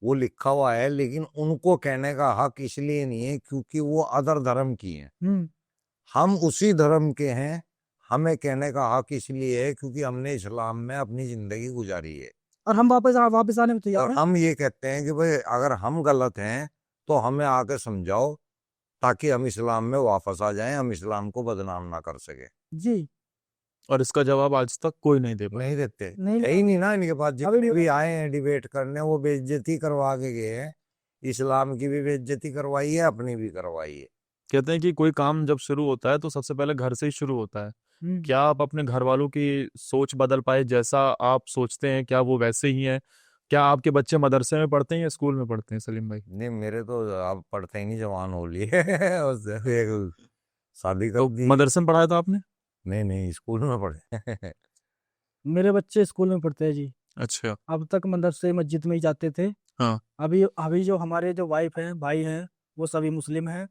B: वो लिखा हुआ है, लेकिन उनको कहने का हक इसलिए नहीं है क्योंकि वो अदर धर्म की हैं, हम उसी धर्म के हैं। हमें कहने का हक इसलिए है क्योंकि हमने इस्लाम में अपनी जिंदगी गुजारी है,
C: और हम वापस आने में तैयार
B: और
C: हैं।
B: हम ये कहते हैं कि भाई अगर हम गलत हैं तो हमें आके समझाओ ताकि हम इस्लाम में वापस आ जाएं, हम इस्लाम को बदनाम ना कर सके।
C: जी,
D: और इसका जवाब आज तक कोई नहीं दे पाया।
B: नहीं देते,
C: नहीं
B: है ही नहीं ना इनके पास।
C: अभी
B: जितने
C: नहीं
B: भी आए हैं डिबेट करने वो बेइज्जती करवा के गए हैं, इस्लाम की भी बेइज्जती करवाई है, अपनी भी करवाई है।
D: कहते हैं कि कोई काम जब शुरू होता है तो सबसे पहले घर से ही शुरू होता है।
C: हम्म,
D: क्या आप अपने घर वालों की सोच बदल पाए? जैसा आप सोचते हैं क्या वो वैसे ही है? क्या आपके बच्चे मदरसे में पढ़ते हैं या स्कूल में पढ़ते हैं सलीम भाई?
B: नहीं, मेरे तो अब पढ़ते ही नहीं, जवान हो लिए और सिर्फ एक शादी
D: तो
B: कर दी।
D: मदरसे में पढ़ाया था आपने?
B: नहीं नहीं, स्कूल में पढ़े।
C: मेरे बच्चे स्कूल में पढ़ते हैं जी,
D: अच्छा।
C: अब तक मदरसे मस्जिद में ही जाते थे।
D: हाँ।
C: अभी अभी जो हमारे जो वाइफ हैं, भाई हैं, वो सभी मुस्लिम हैं,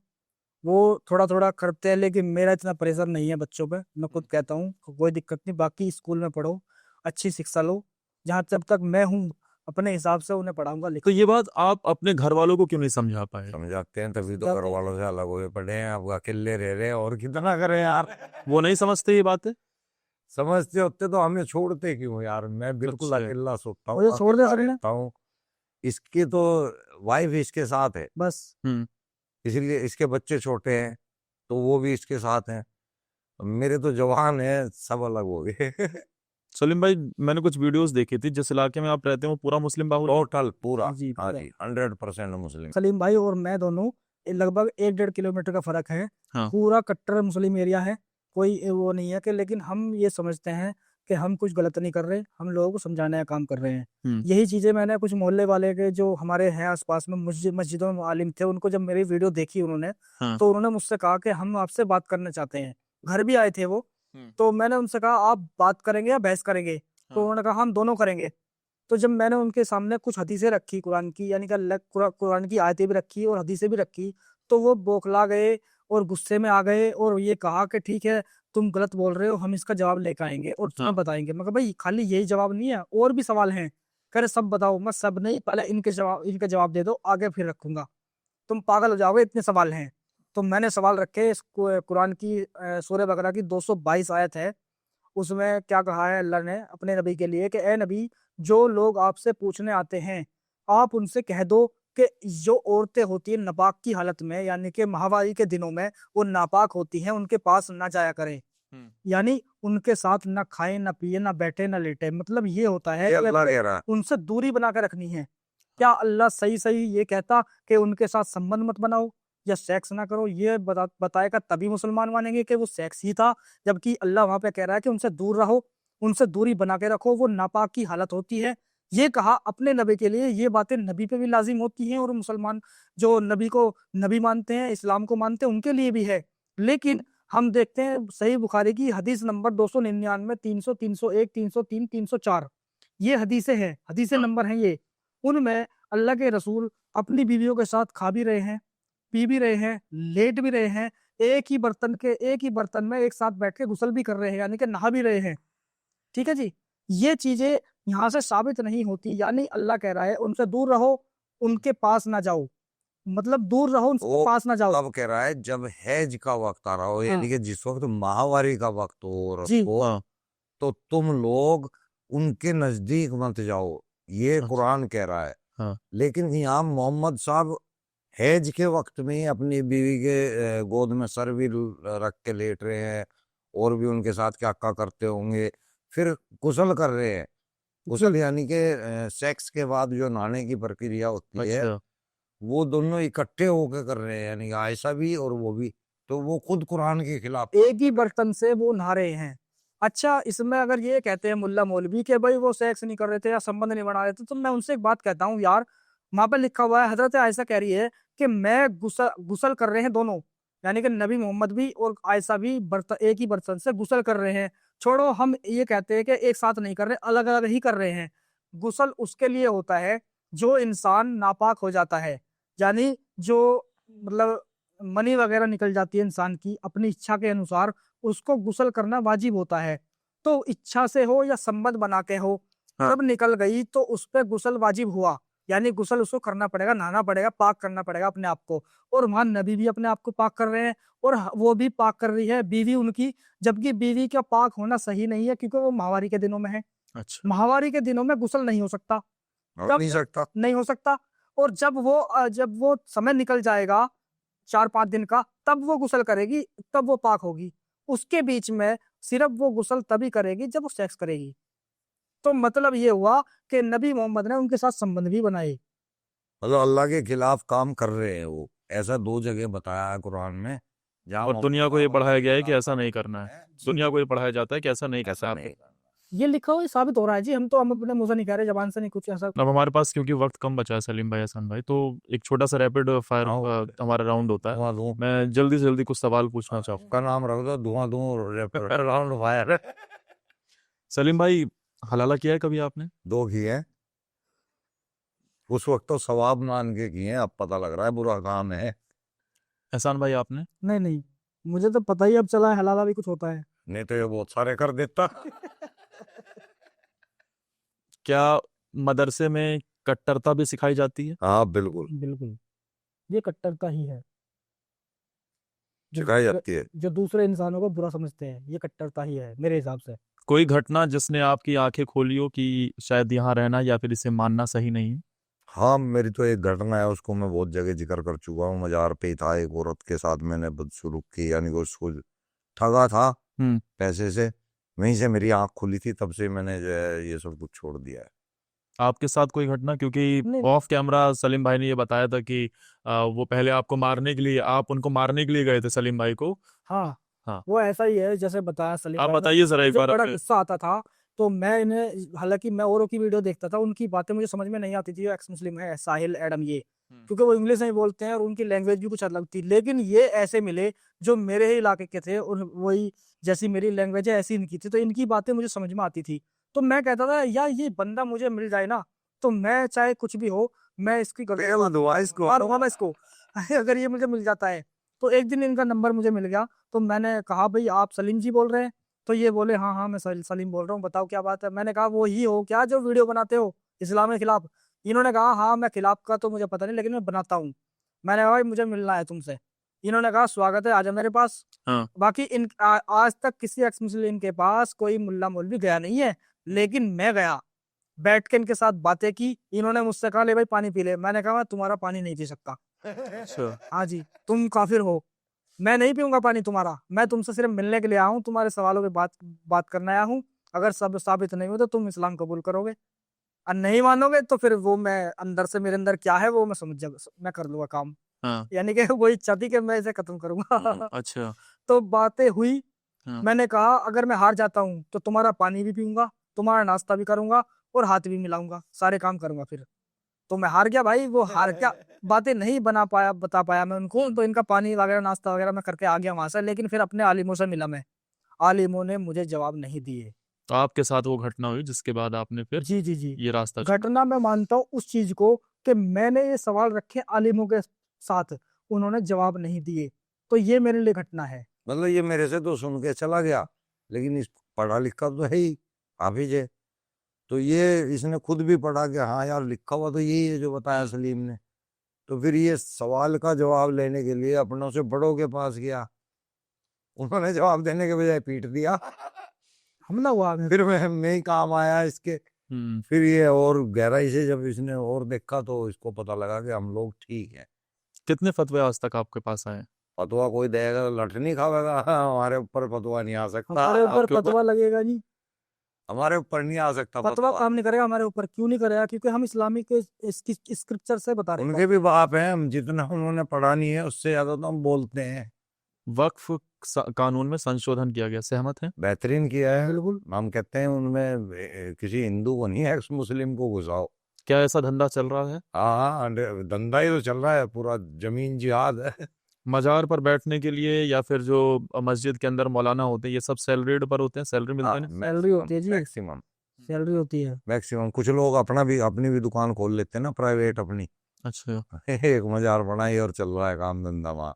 C: वो थोड़ा थोड़ा करते हैं, लेकिन मेरा इतना प्रेशर नहीं है बच्चों पे, मैं खुद कहता हूँ कोई दिक्कत नहीं, बाकी स्कूल में पढ़ो, अच्छी शिक्षा लो, जहाँ जब तक मैं हूँ अपने हिसाब से उन्हें पढ़ाऊंगा
D: तो
C: लिखूंगा।
D: ये बात आप अपने घर वालों को क्यों नहीं समझा पाए?
B: समझाते हैं तभी तो
C: जब-
B: घर वालों से अलग हुए पड़े हैं, अब अकेले रह रहे हैं, और कितना करें यार।
D: वो नहीं समझते ये बातें?
B: समझते होते तो हमें छोड़ते क्यों यार, मैं बिल्कुल
D: अच्छा।
B: अकेला सोता हूँ,
C: मुझे छोड़ दे
B: अकेला
C: सकते हैं।
B: रहता हूँ। इसकी तो वाइफ इसके साथ है,
C: बस
D: हम्म।
B: इसलिए इसके बच्चे छोटे हैं तो वो भी इसके साथ हैं। मेरे तो जवान है, सब अलग हो गए।
D: सलीम भाई, मैंने कुछ वीडियोस देखी थी, जिस इलाके में आप रहते हो वो पूरा मुस्लिम बाहुल है?
B: टोटल पूरा,
C: जी,
B: हाँ
C: पूरा।
B: जी, 100% मुस्लिम।
C: सलीम भाई और मैं दोनों लगभग 1-1.5 किलोमीटर का फर्क है,
D: हाँ।
C: पूरा कट्टर मुस्लिम एरिया है, कोई वो नहीं है कि, लेकिन हम ये समझते हैं कि हम कुछ गलत नहीं कर रहे, हम लोगों को समझाने का काम कर रहे हैं। यही चीजें मैंने कुछ मोहल्ले वाले के जो हमारे हैं आसपास में मस्जिदों में आलिम थे, उनको जब मेरी वीडियो देखी उन्होंने,
D: हाँ।
C: तो उन्होंने मुझसे कहा कि हम आपसे बात करना चाहते हैं, घर भी आए थे वो, तो मैंने उनसे कहा आप बात करेंगे या बहस करेंगे, तो उन्होंने कहा हम दोनों करेंगे। तो जब मैंने उनके सामने कुछ हदीसें रखी कुरान की, यानी कि कुरान की आयतें भी रखी और हदीसें भी रखी, तो वो बौखला गए और गुस्से में आ गए और ये कहा कि ठीक है तुम गलत बोल रहे हो, हम इसका जवाब लेकर आएंगे और तुम्हें बताएंगे। मैं कहा भाई खाली यही जवाब नहीं है, और भी सवाल हैं। कह रहे सब बताओ। मैं सब नहीं, पहले इनके जवाब दे दो, आगे फिर रखूंगा, तुम पागल हो जाओगे, इतने सवाल हैं। तो मैंने सवाल रखे, कुरान की सूरह बकरा की 222 आयत है, उसमें क्या कहा है अल्लाह ने अपने नबी के लिए कि ए नबी, जो लोग आपसे पूछने आते हैं आप उनसे कह दो कि जो औरतें होती हैं नापाक की हालत में, यानी कि माहवारी के दिनों में वो नापाक होती हैं, उनके पास ना जाया करें। यानी उनके साथ ना खाएं, ना पिए, ना बैठे, ना लेटे। मतलब ये होता है
B: ये
C: कि
B: अल्लाह कह रहा है।
C: उनसे दूरी बना कर रखनी है। क्या अल्लाह सही सही ये कहता कि उनके साथ संबंध मत बनाओ या सेक्स ना करो? ये बताएगा तभी मुसलमान मानेंगे कि वो सेक्स ही था, जबकि अल्लाह वहां पे कह रहा है कि उनसे दूर रहो, उनसे दूरी बना के रखो, वो नापाक की हालत होती है। ये कहा अपने नबी के लिए, ये बातें नबी पे भी लाजिम होती हैं और मुसलमान जो नबी को नबी मानते हैं, इस्लाम को मानते हैं, उनके लिए भी है। लेकिन हम देखते हैं सही बुखारी की हदीस नंबर 299, 300, 301, 303, 304, ये हदीसें हैं, हदीसें नंबर हैं ये। उनमें अल्लाह के रसूल अपनी बीवियों के साथ खा भी रहे हैं, पी भी रहे हैं, लेट भी रहे हैं, एक ही बर्तन में एक साथ बैठ के गुस्ल भी कर रहे हैं, यानी कि नहा भी रहे हैं। ठीक है जी। ये चीजें यहाँ से साबित नहीं होती, यानी अल्लाह कह रहा है उनसे दूर रहो, उनके पास ना जाओ। मतलब दूर रहो, उनके
B: वो
C: पास ना जाओ।
B: अब कह रहा है जब हैज का वक्त आ रहा हो,
C: हाँ।
B: यानी कि जिस वक्त माहवारी का वक्त हो
C: जी।
B: रखो,
D: हाँ।
B: तो तुम लोग उनके नजदीक मत जाओ, ये
D: अच्छा।
B: कुरान कह रहा है।
D: हाँ।
B: लेकिन यहाँ मोहम्मद साहब हैज के वक्त में ही अपनी बीवी के गोद में सर भी रख के लेट रहे हैं, और भी उनके साथ क्या क्या करते होंगे, फिर गुस्ल कर रहे हैं। गुस्ल यानी कि सेक्स के बाद जो नहाने की प्रक्रिया होती है,
D: अच्छा।
B: वो दोनों इकट्ठे होकर कर रहे हैं, यानी कि आयशा भी और वो भी। तो वो खुद कुरान के खिलाफ।
C: एक ही बर्तन से वो नहा रहे हैं। अच्छा, इसमें अगर ये कहते हैं मुल्ला मौलवी कि भाई वो सेक्स नहीं कर रहे थे या संबंध नहीं बना रहे थे, तो मैं उनसे एक बात कहता हूँ यार, वहां पर लिखा हुआ है, हजरत आयशा कह रही है कि मैं गुसल कर रहे हैं दोनों, यानी कि नबी मोहम्मद भी और आयशा भी एक ही बर्तन से गुसल कर रहे हैं। छोड़ो, हम ये कहते हैं कि एक साथ नहीं कर रहे, अलग अलग ही कर रहे हैं। गुसल उसके लिए होता है जो इंसान नापाक हो जाता है, यानी जो मतलब मनी वगैरह निकल जाती है इंसान की अपनी इच्छा के अनुसार, उसको गुस्ल करना वाजिब होता है। तो इच्छा से हो या संबंध बना के हो,
D: हाँ।
C: जब निकल गई तो उस पर गुस्ल वाजिब हुआ, यानी गुस्ल उसको करना पड़ेगा, नहाना पड़ेगा, पाक करना पड़ेगा अपने आप को। और वहां नबी भी अपने आप को पाक कर रहे हैं और वो भी पाक कर रही है, बीवी उनकी, जबकि बीवी का पाक होना सही नहीं है क्योंकि वो माहवारी के दिनों में है।
D: अच्छा।
C: माहवारी के दिनों में गुस्ल नहीं हो सकता,
B: हो
C: जब
B: नहीं सकता।
C: नहीं हो सकता। और जब वो समय निकल जाएगा 4-5 दिन का, तब वो गुस्ल करेगी, तब वो पाक होगी। उसके बीच में सिर्फ वो गुस्ल तभी करेगी जब वो सेक्स करेगी। तो मतलब ये हुआ कि नबी मोहम्मद ने उनके साथ संबंध भी बनाए।
B: मतलब अल्लाह के खिलाफ काम कर रहे हैं वो, ऐसा 2 जगह बताया है कुरान में, जहाँ
D: और दुनिया को ये पढ़ाया गया है कि ऐसा नहीं करना है। दुनिया को ये पढ़ाया जाता है कि ऐसा नहीं करना
B: ऐसा
D: है
B: नहीं
D: आपको।
B: करना।
C: ये लिखा हुआ साबित हो रहा है जी, हम अपने मुंह से नहीं कह रहे, जबान से नहीं, कुछ ऐसा।
D: अब हमारे पास क्योंकि वक्त कम बचा है सलीम भाई, एहसान भाई, तो एक छोटा सा रैपिड फायर
B: हाँ,
D: हमारा राउंड होता है।
B: धुआं धुआं
D: मैं जल्दी से जल्दी कुछ सवाल पूछना चाहूँ।
B: का नाम रख दो, धुआं धुआं राउंड फायर।
D: सलीम भाई, हलाला किया है कभी आपने?
B: 2 किए हैं। उस वक्त तो सवाब मान के किए हैं, अब पता लग रहा है बुरा काम है।
D: एहसान भाई आपने?
C: नहीं नहीं, मुझे तो पता ही अब चला है हलाला भी कुछ होता है।
B: नहीं तो ये बहुत सारे कर देता।
D: क्या मदरसे में कट्टरता भी सिखाई जाती है?
B: हाँ बिल्कुल
C: बिल्कुल, ये कट्टरता ही है,
B: सिखाई जाती है।
C: जो दूसरे इंसानों को बुरा समझते हैं, ये कट्टरता ही है मेरे हिसाब से।
D: कोई घटना जिसने आपकी आंखें खोली हो कि शायद यहाँ रहना या फिर इसे मानना सही नहीं है?
B: हाँ, मेरी तो एक घटना है, उसको मैं बहुत जगह जिक्र कर चुका हूँ। मजार पे ही था, एक औरत के साथ मैंने बदसलूक की, यानी कि उसको ठगा था
D: हम्म।
B: पैसे से। वहीं से मेरी आंख खुली थी, तब से मैंने जो है ये सब कुछ छोड़ दिया है।
D: आपके साथ कोई घटना? क्योंकि
C: नहीं।
D: ऑफ कैमरा सलीम भाई ने ये बताया था कि वो पहले आपको मारने के लिए, आप उनको मारने के लिए गए थे सलीम भाई को।
C: हाँ
D: हाँ।
C: वो ऐसा ही है जैसे बताया सलीम
D: आप
C: भाई ने।
D: बताइए जरा एक
C: मुझे
D: बार
C: बड़ा
D: अपने।
C: गुस्सा आता था, तो मैं इन्हें, हालांकि मैं औरों की वीडियो देखता था, उनकी बातें मुझे समझ में नहीं आती थी, जो एक्स मुस्लिम है साहिल एडम ये, क्योंकि वो इंग्लिश में बोलते हैं और उनकी लैंग्वेज भी कुछ अलग थी। लेकिन ये ऐसे मिले जो मेरे ही इलाके के थे और वही जैसी मेरी लैंग्वेज है ऐसी इनकी थी, तो इनकी बातें मुझे समझ में आती थी। तो मैं कहता था यार ये बंदा मुझे मिल जाए ना, तो मैं चाहे कुछ भी हो, मैं इसकी गलती
B: फेल दुआ इसको।
C: मारूंगा मैं इसको। अगर ये मुझे मिल जाता है। तो एक दिन इनका नंबर मुझे मिल गया, तो मैंने कहा भाई आप सलीम जी बोल रहे हैं? तो ये बोले हाँ हाँ मैं सलीम बोल रहा हूँ, बताओ क्या बात है। मैंने कहा वो ही हो क्या जो वीडियो बनाते हो इस्लाम के खिलाफ? इन्होंने कहा हाँ मैं खिलाफ का तो मुझे पता नहीं, लेकिन मैं बनाता हूँ। मैंने कहा भाई मुझे मिलना है तुमसे। इन्होंने कहा स्वागत है, आजा मेरे पास।
D: हाँ।
C: बाकी आज तक किसी एक्स मुस्लिम के पास कोई मुल्ला मौलवी गया नहीं है, लेकिन मैं गया। बैठ के इनके साथ बातें की, इन्होंने मुझसे कहा ले भाई पानी पी ले, मैंने कहा मैं तुम्हारा पानी नहीं पी सकता।
A: अच्छा
C: हाँ जी, तुम काफिर हो, मैं नहीं पीऊंगा पानी तुम्हारा, मैं तुमसे सिर्फ मिलने के लिए आया हूँ, तुम्हारे सवालों पे बात करने आया हूँ। अगर सब साबित नहीं हो तो तुम इस्लाम कबूल करोगे, और नहीं मानोगे तो फिर वो मैं अंदर से मेरे अंदर क्या है वो मैं समझ मैं कर लूंगा काम।
A: हाँ
C: यानी कि वो इच्छा थी कि मैं इसे खत्म करूंगा।
A: अच्छा
C: तो बातें हुई,
A: हाँ
C: मैंने कहा अगर मैं हार जाता हूँ तो तुम्हारा पानी भी पीऊंगा, तुम्हारा नाश्ता भी करूंगा और हाथ भी मिलाऊंगा, सारे काम करूंगा। फिर तो मैं हार गया भाई, वो हार क्या बातें नहीं बता पाया मैं उनको, तो इनका पानी वगैरह नाश्ता वगैरह मैं करके आ गया वहां से। लेकिन फिर अपने आलिमों से मिला मैं, आलिमों ने मुझे जवाब नहीं दिए।
A: तो आपके साथ वो घटना हुई जिसके बाद आपने फिर
C: जी जी जी,
A: ये रास्ता चुना।
C: घटना मैं मानता हूँ उस चीज को कि मैंने ये सवाल रखे आलिमों के साथ, उन्होंने जवाब नहीं दिए, तो ये मेरे लिए घटना है।
B: मतलब ये मेरे से तो सुन के चला गया, लेकिन इस पढ़ा लिखा तो है ही, हाफिज है, तो ये इसने खुद भी पढ़ा कि हाँ यार लिखा हुआ तो यही है जो बताया सलीम ने। तो फिर ये सवाल का जवाब लेने के लिए अपनों से बड़ों के पास गया, उन्होंने जवाब देने के बजाय पीट दिया।
C: हमला हुआ मेरे
B: फिर मैं ही काम आया इसके। फिर ये और गहराई से जब इसने और देखा तो इसको पता लगा कि हम लोग ठीक है।
A: कितने फतवे आज तक आपके पास आए?
B: फतवा कोई देगा तो लठ नहीं खावेगा, हमारे ऊपर फतवा नहीं आ सकता,
C: हमारे ऊपर
A: आपके ऊपर-
C: फतवा लगेगा जी,
B: हमारे ऊपर नहीं आ सकता
C: फतवा
B: फतवा।
C: काम नहीं करेगा हमारे ऊपर। क्यों नहीं करेगा? क्योंकि हम इस्लामिक इसकी स्क्रिप्चर से बता रहे
B: उनके
C: हैं।
B: भी बाप हैं, हम जितना उन्होंने पढ़ा नहीं है उससे ज्यादा तो हम बोलते हैं।
A: वक्फ कानून में संशोधन किया गया, सहमत हैं?
B: बेहतरीन किया है।
C: बिल्कुल।
B: हम कहते हैं उनमें किसी हिंदू को नहीं, एक्स मुस्लिम को घुसाओ।
A: क्या ऐसा धंधा चल रहा है?
B: हाँ, धंधा ही तो चल रहा है, पूरा जमीन जिहाद है।
A: मजार पर बैठने के लिए या फिर जो मस्जिद के अंदर मौलाना होते हैं ये सब सैलरीड पर होते हैं, सैलरी मिलता है ना?
C: सैलरी होती है जी,
B: मैक्सिमम
C: सैलरी होती है।
B: मैक्सिमम कुछ लोग अपनी भी दुकान खोल लेते हैं ना, प्राइवेट अपनी।
A: अच्छा
B: एक मजार बनाई और चल रहा है काम धंधा वहाँ।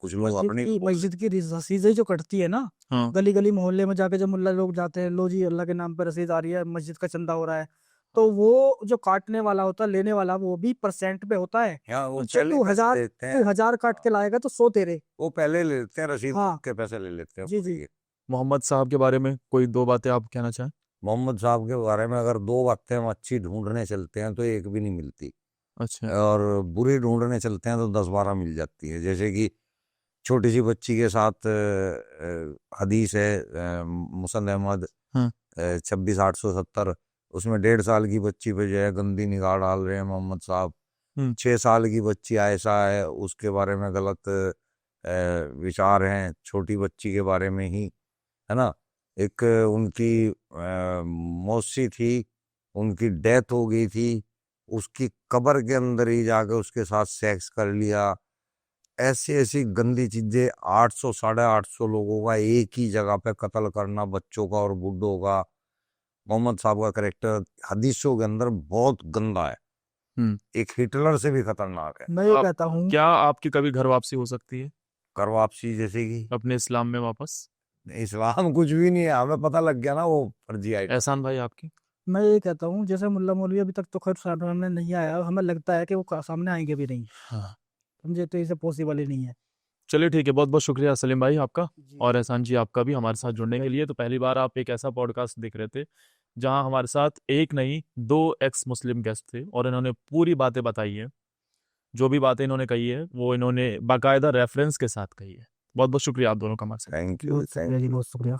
B: कुछ लोग अपनी
C: मस्जिद की रसीदें जो कटती है ना,
A: हाँ
C: गली गली मोहल्ले में जाके जब मुल्ला लोग जाते हैं, लो जी अल्लाह के नाम पर रसीद आ रही है, मस्जिद का चंदा हो रहा है, तो वो जो काटने वाला होता है, लेने वाला, वो भी परसेंट पे होता है।
B: यहाँ वो
A: अच्छा,
B: पहले
C: तू
B: पैसे
C: हजार
B: देते हैं,
C: 1000 काट के लाएगा तो 100 तेरे।
B: वो पहले ले लेते हैं रसीद
C: हाँ
B: के पैसे ले लेते हैं।
C: जी जी।
A: मोहम्मद साहब के बारे में कोई दो बातें आप कहना चाहें?
B: मोहम्मद साहब के बारे में अगर दो बातें हम अच्छी ढूंढने चलते हैं तो एक भी नहीं मिलती,
A: अच्छा
B: और बुरी ढूंढने चलते हैं तो 10-12 मिल जाती है। जैसे कि छोटी सी बच्ची के साथ हदीस है मुसन्द अहमद
A: हाँ
B: 26,870, उसमें 1.5 साल की बच्ची पे जो है गंदी निगाह डाल रहे हैं मोहम्मद साहब।
A: हम्म।
B: 6 साल की बच्ची आयशा है, उसके बारे में गलत विचार हैं, छोटी बच्ची के बारे में ही, है ना। एक उनकी मौसी थी, उनकी डेथ हो गई थी, उसकी कब्र के अंदर ही जाके उसके साथ सेक्स कर लिया। ऐसी ऐसी गंदी चीजें, 800 850 लोगों का एक ही जगह पे कत्ल करना, बच्चों का और बुड्ढों का। मोहम्मद साहब का करेक्टर हदीसों के अंदर बहुत गंदा है, एक हिटलर से भी खतरनाक है।
C: मैं ये
A: आप-
C: कहता हूँ,
A: क्या आपकी कभी घर वापसी हो सकती है
B: कर वापसी जैसे कि
A: अपने इस्लाम में वापस?
B: इस्लाम कुछ भी नहीं है, हमें पता लग गया ना वो फर्जी आइटम।
A: एहसान भाई आपकी?
C: मैं ये कहता हूँ, जैसे मुल्ला मौलवी अभी तक तो खैर सामने नहीं आया, हमें लगता है कि वो सामने आएंगे भी नहीं,
A: हाँ
C: समझे, तो इसे पॉसिबल ही नहीं है।
A: चलिए ठीक है, बहुत बहुत शुक्रिया सलीम भाई आपका,
C: जी।
A: और एहसान जी आपका भी हमारे साथ जुड़ने के लिए। तो पहली बार आप एक ऐसा पॉडकास्ट देख रहे थे जहां हमारे साथ एक नहीं 2 एक्स मुस्लिम गेस्ट थे और इन्होंने पूरी बातें बताई है। जो भी बातें इन्होंने कही है वो इन्होंने बाकायदा रेफरेंस के साथ कही है। बहुत बहुत शुक्रिया आप दोनों का हमारे साथ।
B: थैंक यू,
C: बहुत शुक्रिया जी, बहुत शुक्रिया।